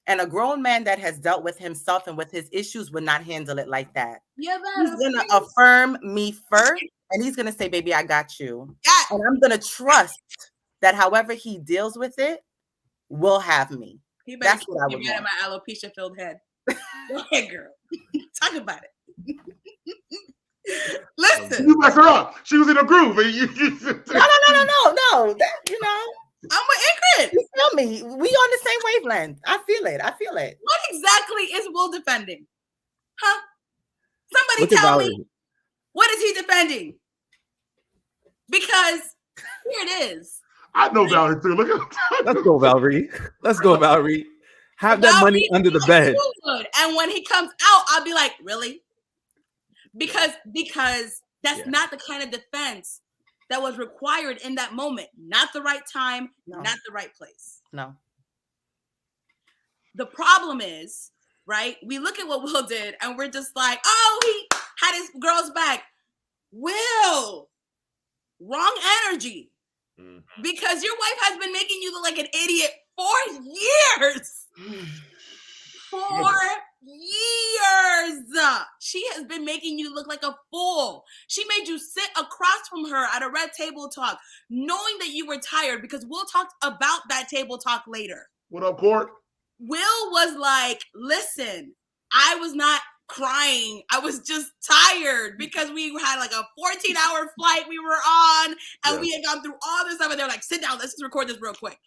And a grown man that has dealt with himself and with his issues would not handle it like that. Yeah, he's gonna affirm me first, and he's gonna say, "Baby, I got you." Yeah. And I'm gonna trust that however he deals with it, will have me. That's what I would want. My alopecia filled head. Go ahead, girl. Talk about it. Listen, you messed her up. She was in a groove. And No. I'm with Ingrid. You feel me? We on the same wavelength. I feel it. What exactly is Will defending? Huh? Somebody tell me, what is he defending? Because here it is. I know Valerie too. Look at Let's go, Valerie. Let's go, Valerie. Have that money under the bed. And when he comes out, I'll be like, really? Because that's not the kind of defense that was required in that moment. Not the right time, not the right place. No. The problem is, right? We look at what Will did and we're just like, oh, he had his girl's back. Will, wrong energy. Because your wife has been making you look like an idiot for years. 4 years. She has been making you look like a fool. She made you sit across from her at a red table talk, knowing that you were tired, because we'll talk about that table talk later. What up, Court? Will was like, listen, I was not crying. I was just tired because we had like a 14-hour flight we were on, and we had gone through all this stuff, and they're like, sit down, let's just record this real quick.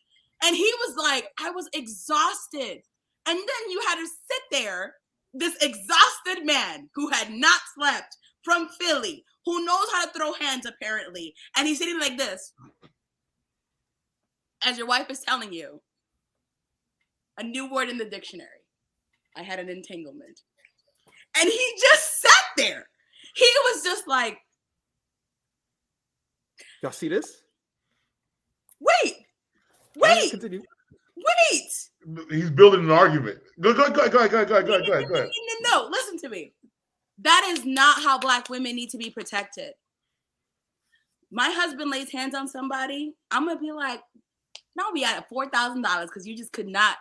And he was like, I was exhausted. And then you had to sit there, this exhausted man who had not slept from Philly, who knows how to throw hands apparently, and he's sitting like this. As your wife is telling you, a new word in the dictionary. I had an entanglement. And he just sat there. He was just like, y'all see this? Wait. Continue. Wait. He's building an argument. Go ahead. No, listen to me. That is not how Black women need to be protected. My husband lays hands on somebody, I'm going to be like, no, we at $4,000 because you just could not.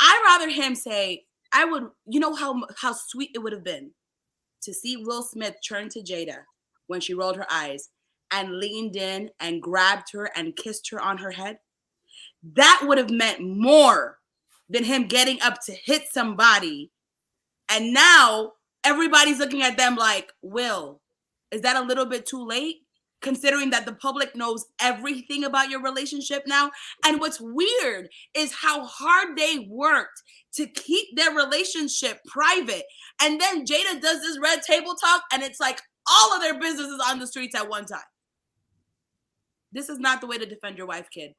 I'd rather him say, I would, you know how sweet it would have been to see Will Smith turn to Jada when she rolled her eyes and leaned in and grabbed her and kissed her on her head. That would have meant more than him getting up to hit somebody. And now everybody's looking at them like, Will, is that a little bit too late? Considering that the public knows everything about your relationship now. And what's weird is how hard they worked to keep their relationship private. And then Jada does this red table talk, and it's like all of their business is on the streets at one time. This is not the way to defend your wife, kid.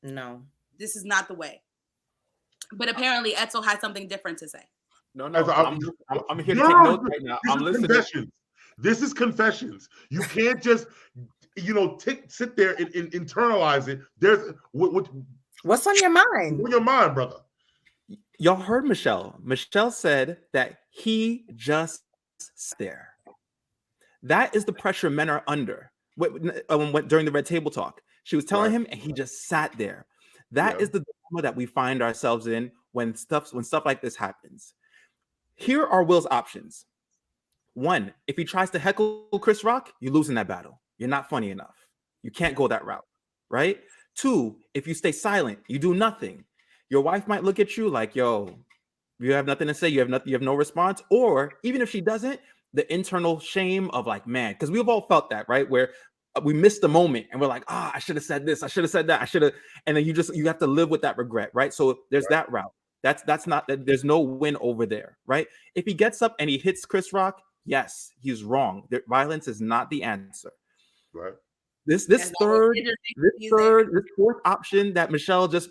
No. This is not the way. But apparently Edsel has something different to say. No, I'm here to take notes right now. I'm listening. This is confessions. You can't just, sit there and internalize it. There's what's on your mind? What's on your mind, brother? Y'all heard Michelle. Michelle said that he just sat there. That is the pressure men are under. During the red table talk, she was telling him, and he just sat there. That is the dilemma that we find ourselves in when stuff like this happens. Here are Will's options. 1, if he tries to heckle Chris Rock, you lose in that battle. You're not funny enough. You can't go that route, right? 2, if you stay silent, you do nothing. Your wife might look at you like, yo, you have nothing to say. You have no response. Or even if she doesn't, the internal shame of like, man, because we've all felt that, right? Where we missed the moment and we're like, I should have said this. I should have said that. I should have. And then you have to live with that regret, right? So there's that route. That's not, there's no win over there, right? If he gets up and he hits Chris Rock, yes, he's wrong. Violence is not the answer. Right. This fourth option that Michelle just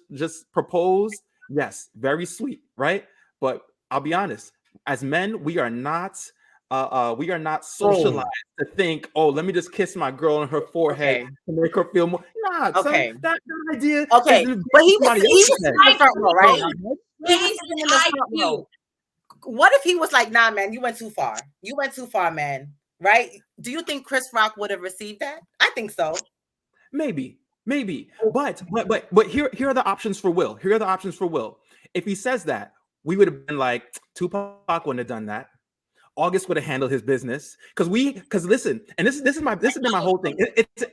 proposed, yes, very sweet, right? But I'll be honest, as men, we are not socialized to think, let me just kiss my girl on her forehead to make her feel more. Nah, son, that idea. Okay, but he was in the front row, right? He's in the front row. What if he was like, nah, man, you went too far. You went too far, man. Right? Do you think Chris Rock would have received that? I think so. Maybe. But here are the options for Will. If he says that, we would have been like, Tupac wouldn't have done that. August would have handled his business. Because listen, and this has been my whole thing.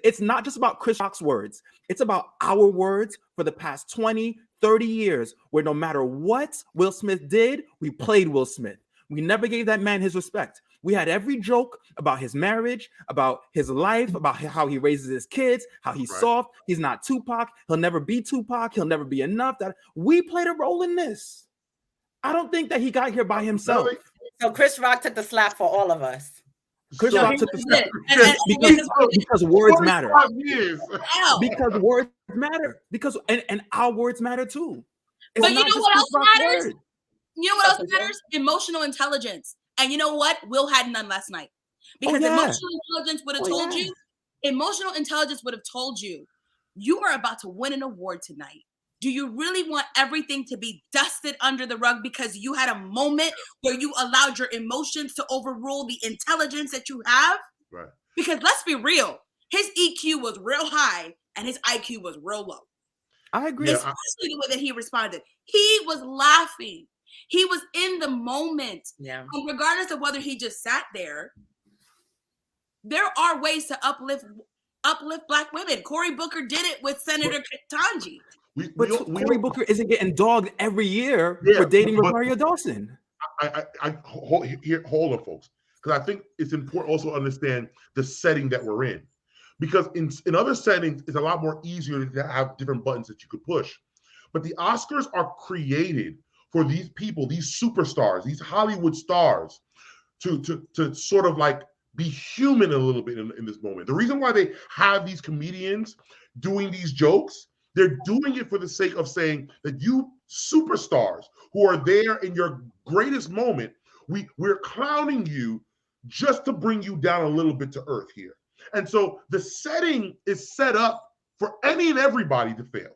It's not just about Chris Rock's words. It's about our words for the past 20, 30 years, where no matter what Will Smith did, we played Will Smith. We never gave that man his respect. We had every joke about his marriage, about his life, about how he raises his kids, how he's soft. He's not Tupac. He'll never be Tupac. He'll never be enough. That we played a role in this. I don't think that he got here by himself. So Chris Rock took the slap for all of us. Chris So Rock he took the did. step And because words matter. 45 years. Wow. Because words matter. Because and our words matter too. It's But you not know just what Chris else Rock's matters? word. You know what else matters? Emotional intelligence. And you know what? Will had none last night. Because yeah. emotional intelligence would have told yeah. you, emotional intelligence would have told you, you are about to win an award tonight. Do you really want everything to be dusted under the rug because you had a moment where you allowed your emotions to overrule the intelligence that you have? Right. Because let's be real, his EQ was real high and his IQ was real low. I agree. Especially the way that he responded. He was laughing. He was in the moment. Yeah. And regardless of whether he just sat there, there are ways to uplift Black women. Cory Booker did it with Senator Ketanji. But Cory Booker isn't getting dogged every year for dating Rosario Dawson. Hold on, folks, because I think it's important also to understand the setting that we're in. Because in other settings, it's a lot more easier to have different buttons that you could push. But the Oscars are created for these people, these superstars, these Hollywood stars, to sort of like be human a little bit in this moment. The reason why they have these comedians doing these jokes, they're doing it for the sake of saying that you superstars who are there in your greatest moment, we're clowning you just to bring you down a little bit to earth here. And so the setting is set up for any and everybody to fail.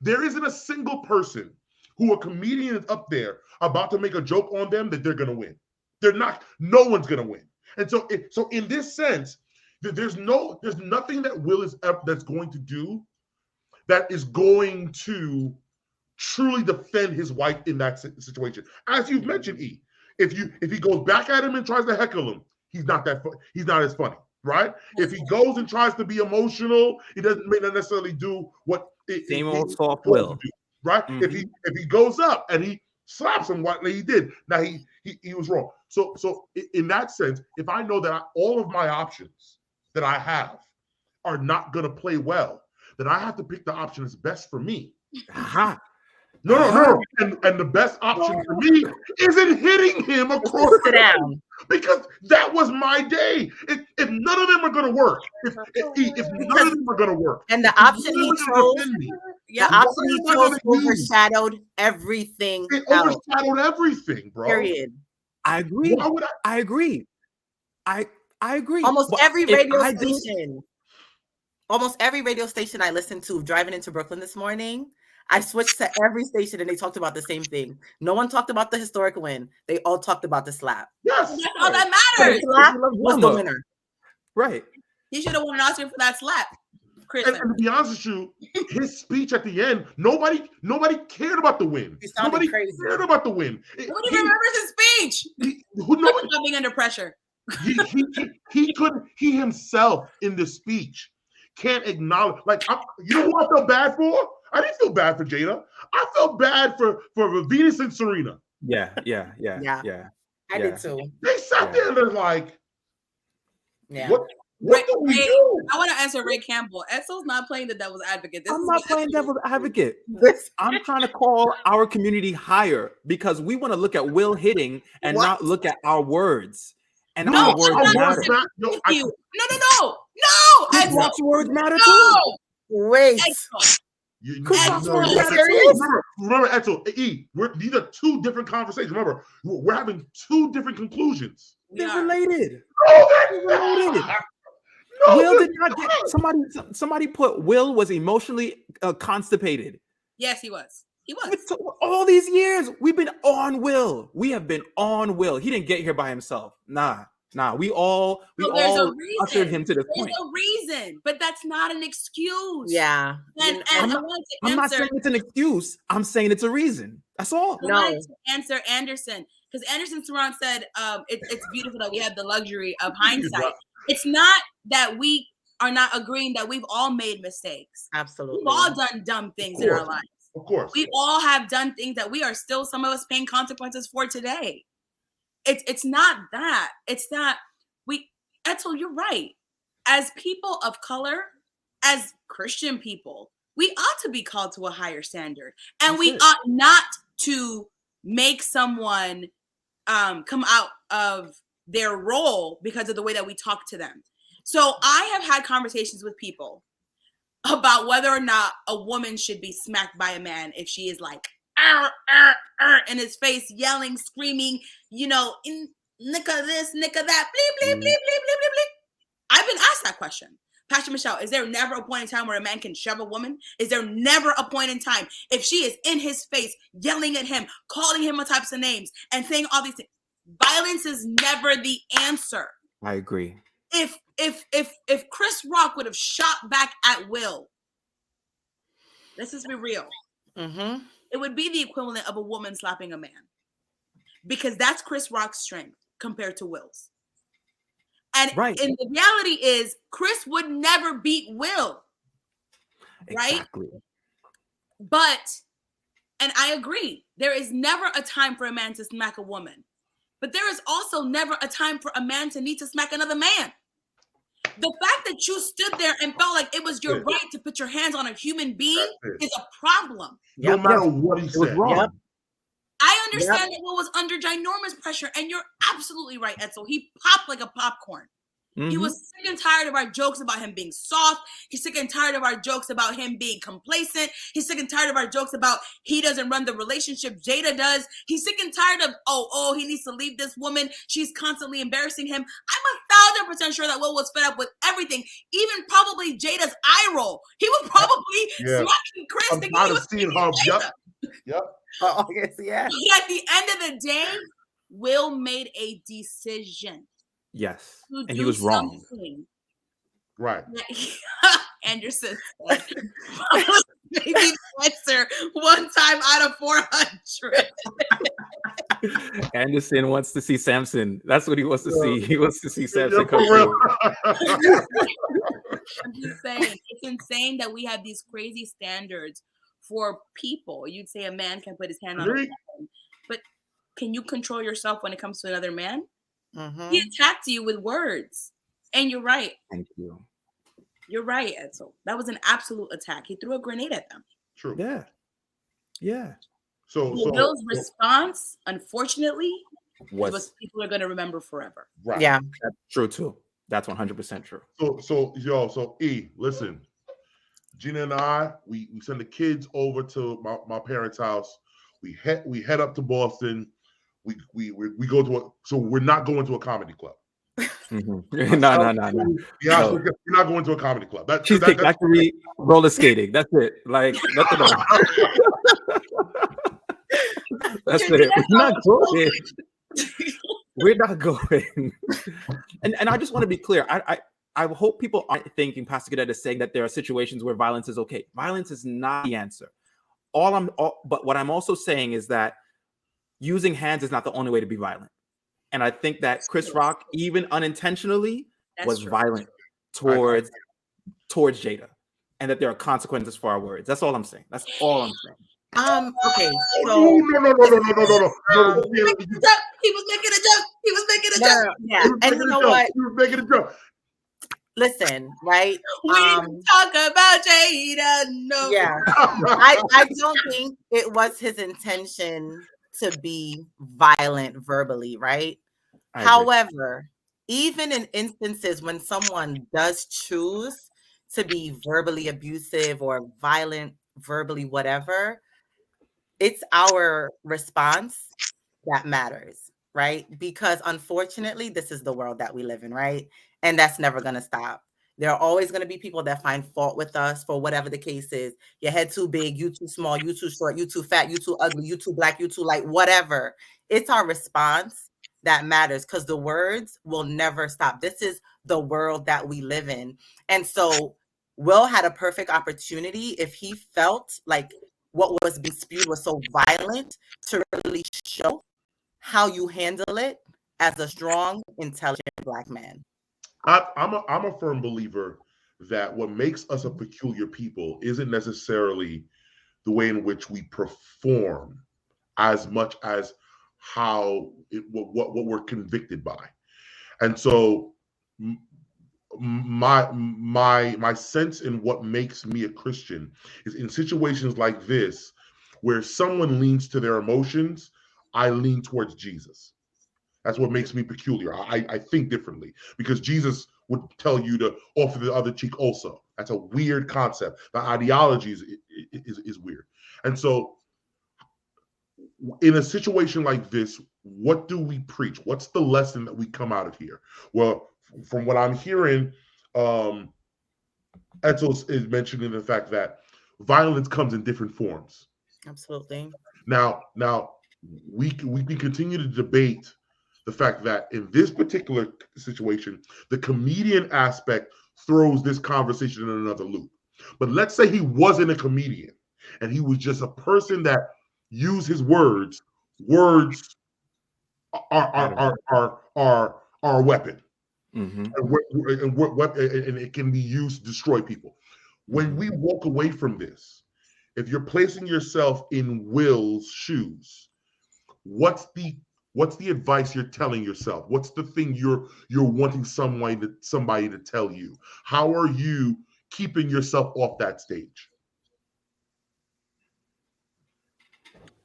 There isn't a single person who a comedian is up there about to make a joke on them that they're going to win. They're not. No one's going to win. And so in this sense, there's nothing that Will is that's going to do that is going to truly defend his wife in that situation. As you've mentioned, E, if he goes back at him and tries to heckle him, he's not as funny, right? If he goes and tries to be emotional, he may not necessarily do what same old soft Will, do, right? Mm-hmm. If he goes up and he slaps him like he did, now he was wrong. So in that sense, if I know that all of my options that I have are not going to play well, then I have to pick the option that's best for me. Aha. No. And the best option for me isn't hitting him across the down. Because that was my day. If none of them are going to work, if none of them are going to work, and the option he chose, overshadowed everything. It overshadowed everything, bro. Period. I agree. I agree. I agree. Almost every radio station I listened to driving into Brooklyn this morning, I switched to every station and they talked about the same thing. No one talked about the historic win. They all talked about the slap. Yes. That's all that matters. The slap was the winner. Right. He should have won an Oscar for that slap. And to be honest with you, his speech at the end, nobody cared about the win. Nobody cared about the win. Nobody remembers his speech. Nobody being under pressure. He himself in the speech can't acknowledge. Like, you know who I felt bad for? I didn't feel bad for Jada. I felt bad for Venus and Serena. Yeah. I did too. They sat there and they're like, what do we do? I want to answer Ray Campbell. Edsel's not playing the devil's advocate. I'm not playing devil's advocate. I'm trying to call our community higher because we want to look at Will hitting and not look at our words. And our words matter. No. Our words matter too. Wait. Remember, Edsel, these are two different conversations. Remember, we're having two different conclusions. They're related. No. Will did not get somebody put Will was emotionally constipated. Yes, he was. All these years we've been on Will. We have been on Will. He didn't get here by himself. Nah. We all ushered him to this point. There's a reason, but that's not an excuse. Yeah. And I'm not saying it's an excuse. I'm saying it's a reason. That's all. I wanted to answer Anderson because Anderson Saran said it's beautiful that we have the luxury of hindsight. It's not that we are not agreeing that we've all made mistakes. Absolutely. We've all done dumb things in our lives. Of course. We all have done things that we are still, some of us, paying consequences for today. It's not that. It's that Edsel, you're right. As people of color, as Christian people, we ought to be called to a higher standard. And ought not to make someone come out of their role because of the way that we talk to them. So I have had conversations with people about whether or not a woman should be smacked by a man if she is like in his face, yelling, screaming, you know, nicka this, nicka that, bleep, bleep, bleep, bleep, bleep, bleep, bleep. I've been asked that question. Pastor Michelle, is there never a point in time where a man can shove a woman? Is there never a point in time if she is in his face, yelling at him, calling him all types of names, and saying all these things? Violence is never the answer. I agree. If Chris Rock would have shot back at will, let's just be real. Mm-hmm. It would be the equivalent of a woman slapping a man, because that's Chris Rock's strength compared to Will's. And and the reality is, Chris would never beat Will, right? Exactly. But, and I agree, there is never a time for a man to smack a woman, but there is also never a time for a man to need to smack another man. The fact that you stood there and felt like it was your right to put your hands on a human being is a problem. No matter what he said. Wrong. I understand that Will was under ginormous pressure, and you're absolutely right, Edsel. He popped like a popcorn. He was sick and tired of our jokes about him being soft. He's sick and tired of our jokes about him being complacent. He's sick and tired of our jokes about he doesn't run the relationship, Jada does. He's sick and tired of, he needs to leave this woman. She's constantly embarrassing him. I'm 1,000% sure that Will was fed up with everything, even probably Jada's eye roll. He was probably smacking Chris. I'm tired of seeing her. Yep. Oh, yes, yeah. But at the end of the day, Will made a decision. Yes, and he was wrong. Right. Anderson said, maybe the answer 1 time out of 400. Anderson wants to see Samson. That's what he wants to see. He wants to see Samson come through. I'm just saying, it's insane that we have these crazy standards for people. You'd say a man can put his hand on a woman, but can you control yourself when it comes to another man? Mm-hmm. He attacked you with words, and you're right. Thank you. You're right, Edsel. That was an absolute attack. He threw a grenade at them. True. Yeah. So Will's response, unfortunately, was people are going to remember forever. Right. Yeah. That's true too. That's 100% true. So E, listen, Gina and I, we send the kids over to my parents' house. We head up to Boston. We go to so we're not going to a comedy club. No. Yeah, we're not going to a comedy club. Cheesecake Factory, roller skating. That's it. Like nothing else. That's it. We're not going. And I just want to be clear. I hope people aren't thinking Pastor Cadet is saying that there are situations where violence is okay. Violence is not the answer. But what I'm also saying is that using hands is not the only way to be violent. And I think that Chris Rock, even unintentionally, was violent towards Jada, and that there are consequences for our words. That's all I'm saying. That's all I'm saying. Okay. No. He was making a joke. Yeah. And you know what? He was making a joke. Listen, right? We didn't talk about Jada. No. Yeah. I don't think it was his intention to be violent verbally, right? However, even in instances when someone does choose to be verbally abusive or violent, verbally, whatever, it's our response that matters, right? Because unfortunately, this is the world that we live in, right? And that's never going to stop. There are always going to be people that find fault with us for whatever the case is. Your head too big, you too small, you too short, you too fat, you too ugly, you too black, you too light, whatever. It's our response that matters, because the words will never stop. This is the world that we live in. And so Will had a perfect opportunity, if he felt like what was being spewed was so violent, to really show how you handle it as a strong, intelligent Black man. I'm a firm believer that what makes us a peculiar people isn't necessarily the way in which we perform as much as what we're convicted by. And so my sense in what makes me a Christian is in situations like this, where someone leans to their emotions, I lean towards Jesus. That's what makes me peculiar. I think differently because Jesus would tell you to offer the other cheek also. That's a weird concept. The ideology is weird. And so in a situation like this, what do we preach? What's the lesson that we come out of here? Well, from what I'm hearing, Edsel is mentioning the fact that violence comes in different forms. Absolutely. Now we can continue to debate the fact that in this particular situation, the comedian aspect throws this conversation in another loop. But let's say he wasn't a comedian and he was just a person that used his words. Words are a weapon, Mm-hmm. and it can be used to destroy people. When we walk away from this, if you're placing yourself in Will's shoes, what's the advice you're telling yourself? What's the thing you're wanting somebody to tell you? How are you keeping yourself off that stage?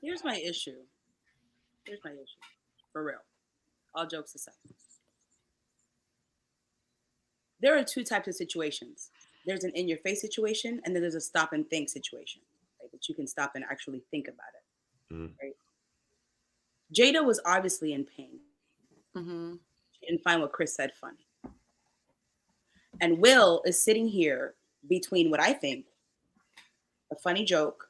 Here's my issue. For real. All jokes aside. There are two types of situations. There's an in-your-face situation, and then there's a stop and think situation, right? That you can stop and actually think about it, right? Jada was obviously in pain. Mm-hmm. She didn't find what Chris said funny. And Will is sitting here between what I think a funny joke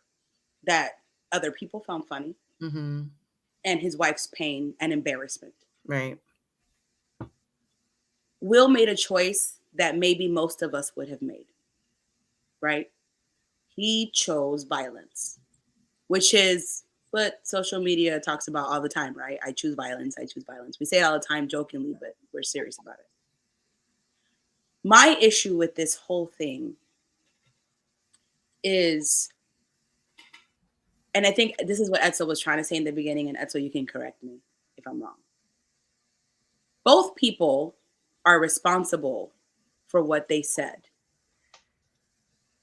that other people found funny and his wife's pain and embarrassment. Right. Will made a choice that maybe most of us would have made, right? He chose violence, which is what social media talks about all the time, right? I choose violence. We say it all the time jokingly, but we're serious about it. My issue with this whole thing is, and I think this is what Edsel was trying to say in the beginning, and Edsel, you can correct me if I'm wrong. Both people are responsible for what they said.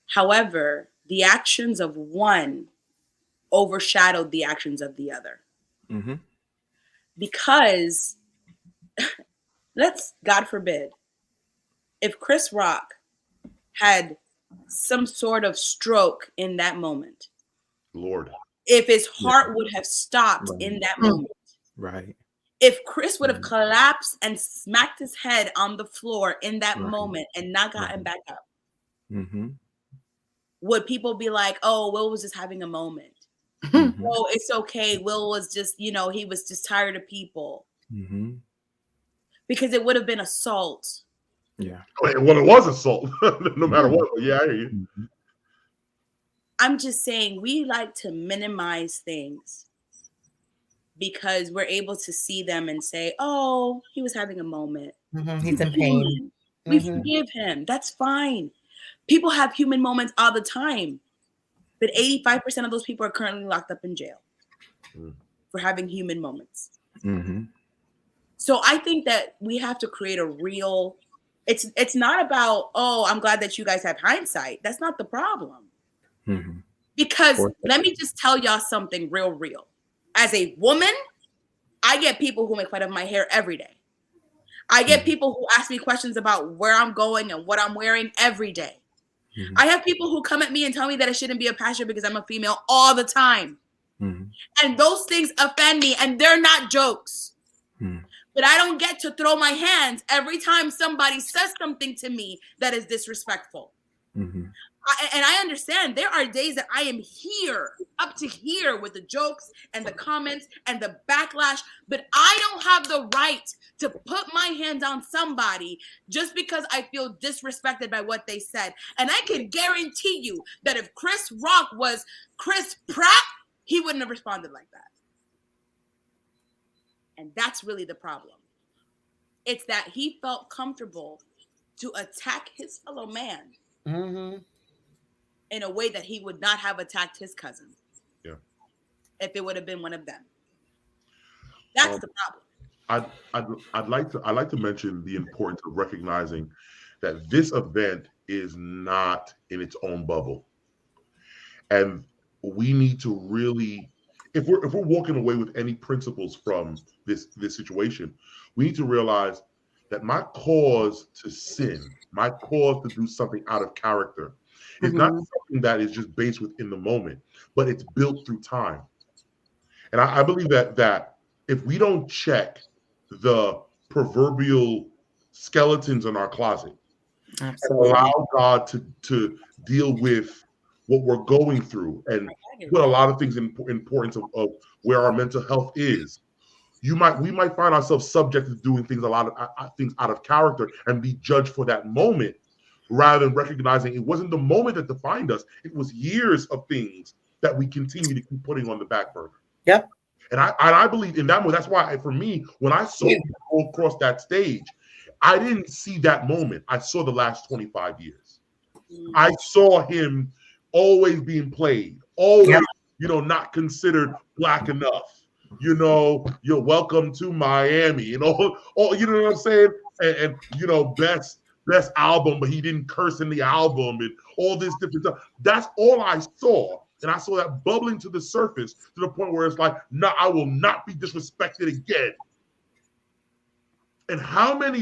However, the actions of one overshadowed the actions of the other. Mm-hmm. Because God forbid, if Chris Rock had some sort of stroke in that moment, Lord, if his heart would have stopped in that moment, right? If Chris would have collapsed and smacked his head on the floor in that moment and not gotten back up, would people be like, oh, Will was just having a moment? Oh, it's okay. Will was just, he was just tired of people. Because it would have been assault. Yeah. Well, it was assault, no matter what. Yeah, I hear you. I'm just saying we like to minimize things because we're able to see them and say, oh, he was having a moment. He's in pain. We forgive him. That's fine. People have human moments all the time. But 85% of those people are currently locked up in jail for having human moments. So I think that we have to create a real, it's not about, oh, I'm glad that you guys have hindsight. That's not the problem. Because let me just tell y'all something real. As a woman, I get people who make fun of my hair every day. I get people who ask me questions about where I'm going and what I'm wearing every day. I have people who come at me and tell me that I shouldn't be a pastor because I'm a female all the time. And those things offend me, and they're not jokes. But I don't get to throw my hands every time somebody says something to me that is disrespectful. And I understand there are days that I am here, up to here with the jokes and the comments and the backlash, but I don't have the right to put my hands on somebody just because I feel disrespected by what they said. And I can guarantee you that if Chris Rock was Chris Pratt, he wouldn't have responded like that. And that's really the problem. It's that he felt comfortable to attack his fellow man in a way that he would not have attacked his cousin. Yeah. If it would have been one of them. That's the problem. I'd like to mention the importance of recognizing that this event is not in its own bubble. And we need to really, if we're walking away with any principles from this situation, we need to realize that my cause to sin, my cause to do something out of character, is not something that is just based within the moment, but it's built through time. And I believe that if we don't check the proverbial skeletons in our closet, Absolutely. and allow God to deal with what we're going through and put a lot of things in importance of where our mental health is, we might find ourselves subject to doing things things out of character and be judged for that moment, rather than recognizing it wasn't the moment that defined us. It was years of things that we continue to keep putting on the back burner. Yep. And I believe in that moment. That's why for me, when I saw him go across that stage, I didn't see that moment. I saw the last 25 years. I saw him always being played, always, not considered black enough. You're welcome to Miami, all you know what I'm saying? And best album, but he didn't curse in the album and all this different stuff. That's all I saw. And I saw that bubbling to the surface to the point where it's like, no, I will not be disrespected again. And how many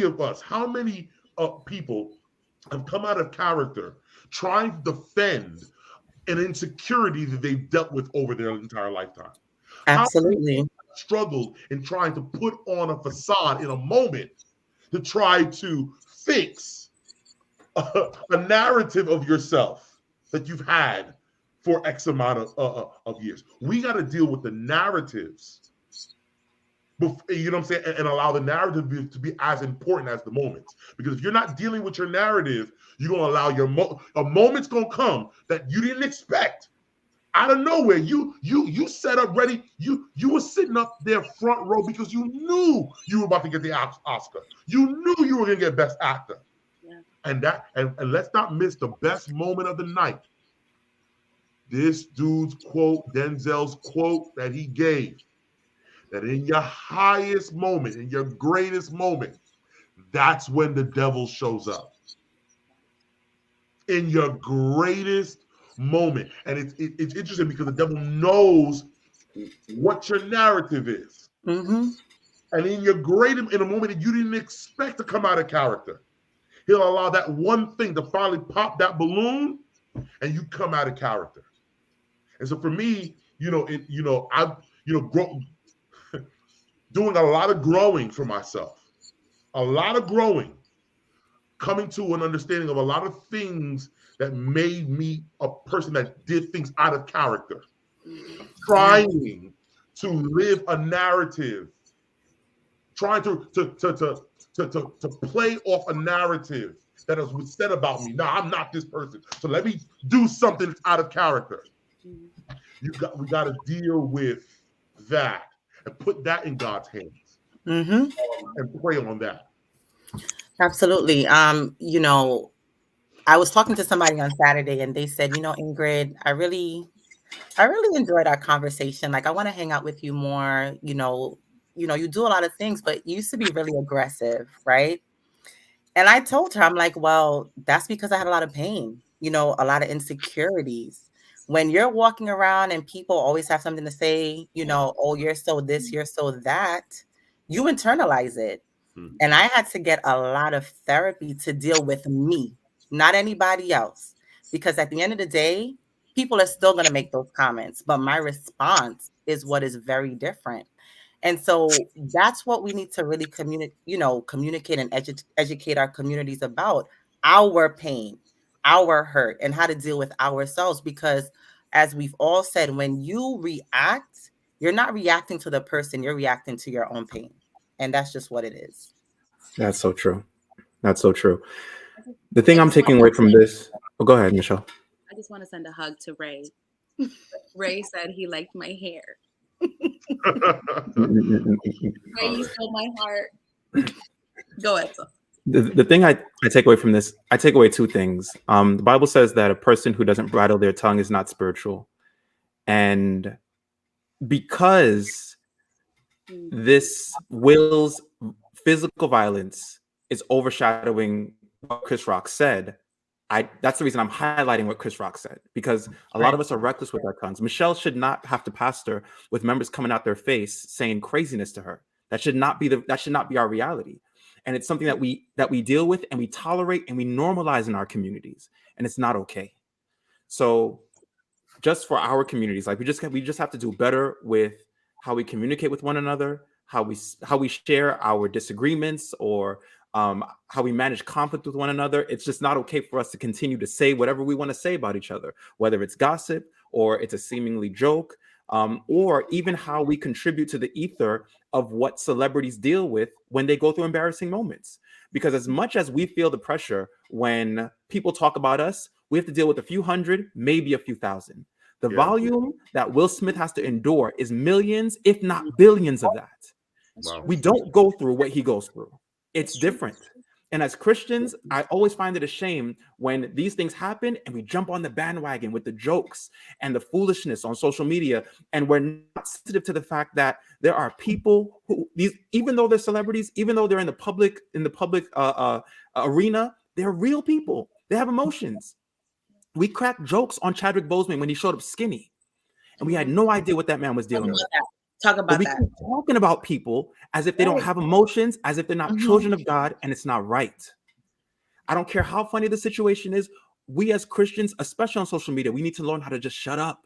people have come out of character trying to defend an insecurity that they've dealt with over their entire lifetime? Absolutely. Struggled in trying to put on a facade in a moment to try to fix a narrative of yourself that you've had for X amount of years. We got to deal with the narratives. You know what I'm saying? And allow the narrative to be as important as the moments. Because if you're not dealing with your narrative, you're going to allow a moment's going to come that you didn't expect. Out of nowhere, you set up ready. You were sitting up there front row because you knew you were about to get the Oscar. You knew you were going to get Best Actor. Yeah. And let's not miss the best moment of the night. This dude's quote, Denzel's quote that he gave. That in your highest moment, in your greatest moment, that's when the devil shows up. In your greatest moment. And it's interesting because the devil knows what your narrative is. Mm-hmm. And in a moment that you didn't expect to come out of character, he'll allow that one thing to finally pop that balloon and you come out of character. And so for me, I've doing a lot of growing for myself, coming to an understanding of a lot of things that made me a person that did things out of character, trying to live a narrative, trying to play off a narrative that was said about me. No, I'm not this person, so let me do something that's out of character. We got to deal with that and put that in God's hands and pray on that. Absolutely. I was talking to somebody on Saturday and they said, Ingrid, I really enjoyed our conversation. Like, I want to hang out with you more. You do a lot of things, but you used to be really aggressive, right? And I told her, I'm like, well, that's because I had a lot of pain, a lot of insecurities. When you're walking around and people always have something to say, oh, you're so this, you're so that, you internalize it. And I had to get a lot of therapy to deal with me, not anybody else. Because at the end of the day, people are still going to make those comments, but my response is what is very different. And so that's what we need to really communicate and educate our communities about: our pain, our hurt, and how to deal with ourselves. Because as we've all said, when you react, you're not reacting to the person, you're reacting to your own pain. And that's just what it is. That's so true. That's so true. The thing I'm taking away from this, go ahead, Michelle. I just want to send a hug to Ray. Ray said he liked my hair. Ray, you stole my heart. Go ahead. The thing I take away from this, I take away two things. The Bible says that a person who doesn't bridle their tongue is not spiritual. And because this Will's physical violence is overshadowing what Chris Rock said, that's the reason I'm highlighting what Chris Rock said, because a lot of us are reckless with our tongues. Michelle should not have to pastor with members coming out their face saying craziness to her. That should not be our reality. And it's something that we deal with and we tolerate and we normalize in our communities, and it's not okay. So just for our communities, like we just have to do better with how we communicate with one another, how we share our disagreements, or how we manage conflict with one another. It's just not okay for us to continue to say whatever we want to say about each other, whether it's gossip or it's a seemingly joke, or even how we contribute to the ether of what celebrities deal with when they go through embarrassing moments. Because as much as we feel the pressure when people talk about us, we have to deal with a few hundred, maybe a few thousand. The volume that Will Smith has to endure is millions, if not billions of that. Wow. We don't go through what he goes through. It's different. And as Christians, I always find it a shame when these things happen and we jump on the bandwagon with the jokes and the foolishness on social media, and we're not sensitive to the fact that there are people who, even though they're celebrities, even though they're in the public arena, they're real people. They have emotions. We cracked jokes on Chadwick Boseman when he showed up skinny, and we had no idea what that man was dealing with. Talk about we that. keep talking about people as if they don't have emotions, as if they're not children of God, and it's not right. I don't care how funny the situation is. We as Christians, especially on social media, we need to learn how to just shut up.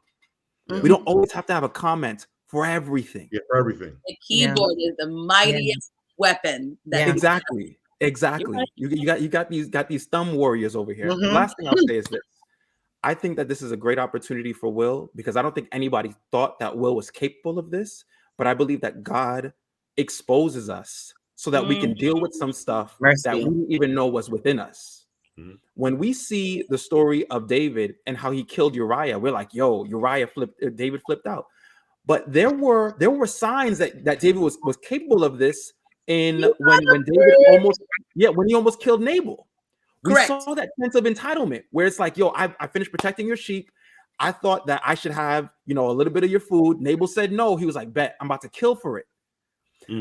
We don't always have to have a comment for everything. Yeah, for everything. The keyboard is the mightiest weapon. Exactly. You got these thumb warriors over here. The last thing I'll say is this. I think that this is a great opportunity for Will, because I don't think anybody thought that Will was capable of this, but I believe that God exposes us so that we can deal with some stuff that we didn't even know was within us. When we see the story of David and how he killed Uriah, we're like, yo, David flipped out. But there were signs that David was capable of this when he almost killed Nabal. We saw that sense of entitlement where it's like, yo, I finished protecting your sheep. I thought that I should have, a little bit of your food. Nabal said no. He was like, bet, I'm about to kill for it.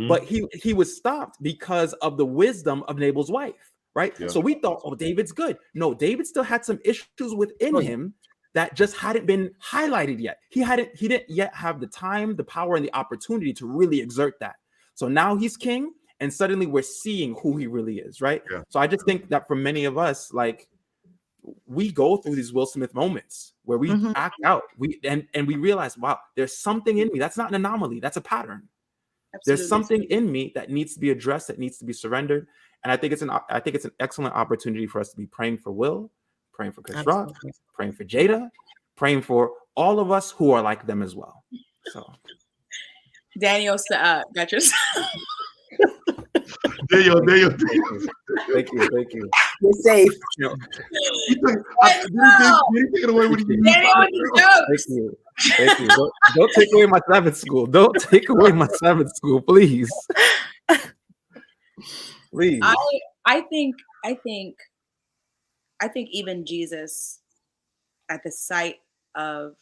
But he was stopped because of the wisdom of Nabal's wife, right? So we thought, oh, David's good. No, David still had some issues within him that just hadn't been highlighted yet. He didn't yet have the time, the power, and the opportunity to really exert that. So now he's king. And suddenly we're seeing who he really is, right? Yeah. So I just think that for many of us, like, we go through these Will Smith moments where we act out. We realize, wow, there's something in me. That's not an anomaly. That's a pattern. Absolutely. There's something in me that needs to be addressed, that needs to be surrendered. And I think it's an excellent opportunity for us to be praying for Will, praying for Chris Rock, praying for Jada, praying for all of us who are like them as well. So, Daniel, got yours. Daniel. Thank you. You're safe. Did he take it away when he Thank you. Don't take away my Sabbath school. Don't take away my Sabbath school, please. Please. I think even Jesus, at the sight of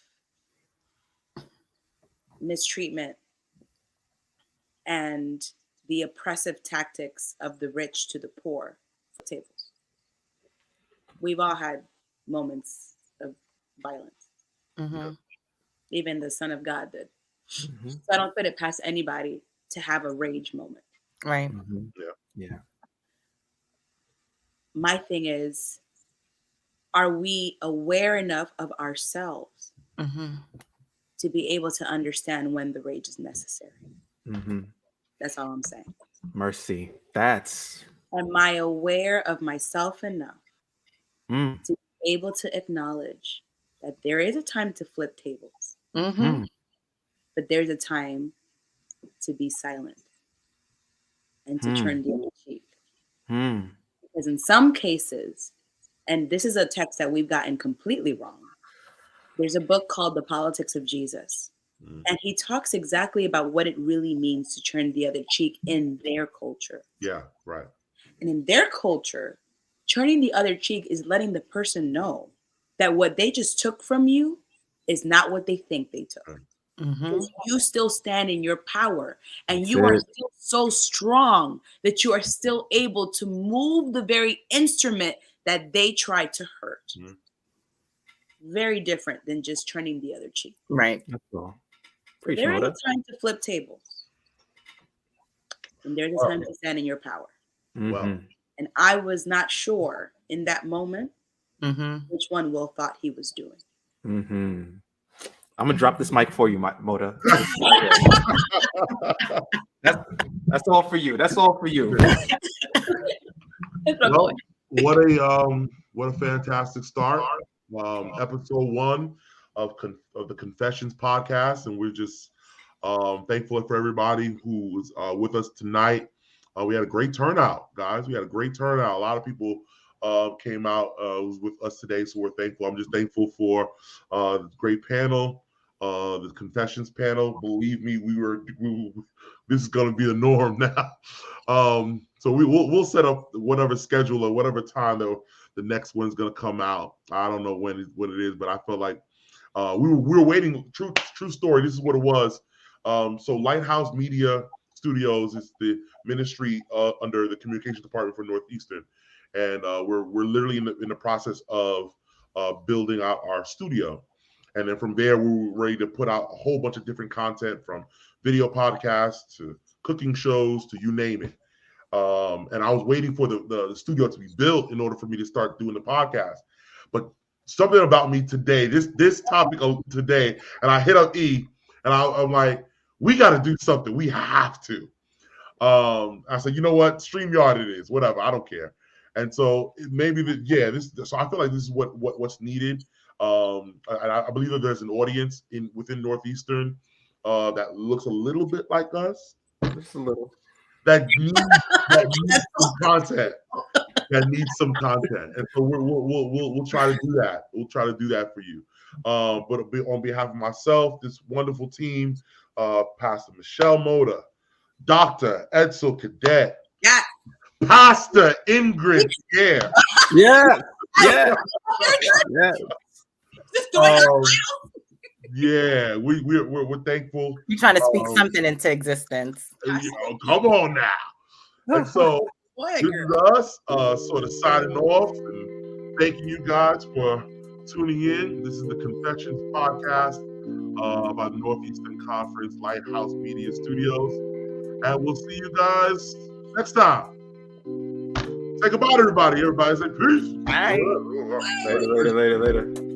mistreatment and the oppressive tactics of the rich to the poor tables. We've all had moments of violence. Even the Son of God did. So I don't put it past anybody to have a rage moment. Right. Yeah. My thing is, are we aware enough of ourselves to be able to understand when the rage is necessary? That's all I'm saying. Mercy. Am I aware of myself enough to be able to acknowledge that there is a time to flip tables, but there's a time to be silent and to turn the other cheek? Because in some cases, and this is a text that we've gotten completely wrong, there's a book called The Politics of Jesus. And he talks exactly about what it really means to turn the other cheek in their culture. Yeah, right. And in their culture, turning the other cheek is letting the person know that what they just took from you is not what they think they took. You still stand in your power, and you are still so strong that you are still able to move the very instrument that they tried to hurt. Mhm. Very different than just turning the other cheek. Right. That's all. Preach, There is Mota. a time to flip tables. And there's a time to stand in your power. Well. Mhm. And I was not sure in that moment Mm-hmm. which one Will thought he was doing. Mhm. I'm gonna drop this mic for you, Mota. That's all for you. That's all for you. Well, what a fantastic start. Episode 1 of the Confessions podcast, and we're just thankful for everybody who was with us tonight. We had a great turnout, guys. We had a great turnout. A lot of people came out was with us today, so we're thankful. I'm just thankful for the great panel, the Confessions panel. Believe me, this is going to be the norm now. So we'll set up whatever schedule or whatever time the next one's going to come out. I don't know when it is, but I felt like we were waiting. True story. This is what it was. So Lighthouse Media Studios is the ministry under the communications department for Northeastern, and we're literally in the process of building out our studio, and then from there we were ready to put out a whole bunch of different content, from video podcasts to cooking shows to you name it. And I was waiting for the studio to be built in order for me to start doing the podcast. But something about me today, this topic of today, and I hit up E, and I'm like, we got to do something. We have to. I said, you know what? StreamYard it is. Whatever. I don't care. And so maybe so I feel like this is what's needed. I believe that there's an audience within Northeastern that looks a little bit like us. Just a little. That needs some content. That needs some content, and so we'll try to do that. We'll try to do that for you. But on behalf of myself, this wonderful team, Pastor Michelle Mota, Dr. Edsel Cadet, Yeah. Pastor Ingrid Pierre. Yeah. Just doing it. Yeah, we're thankful. You're trying to speak something into existence. Come on now. And so this is us sort of signing off and thanking you guys for tuning in. This is the Confessions podcast by the Northeastern Conference Lighthouse Media Studios. And we'll see you guys next time. Say goodbye to everybody. Everybody say peace. Bye. Later.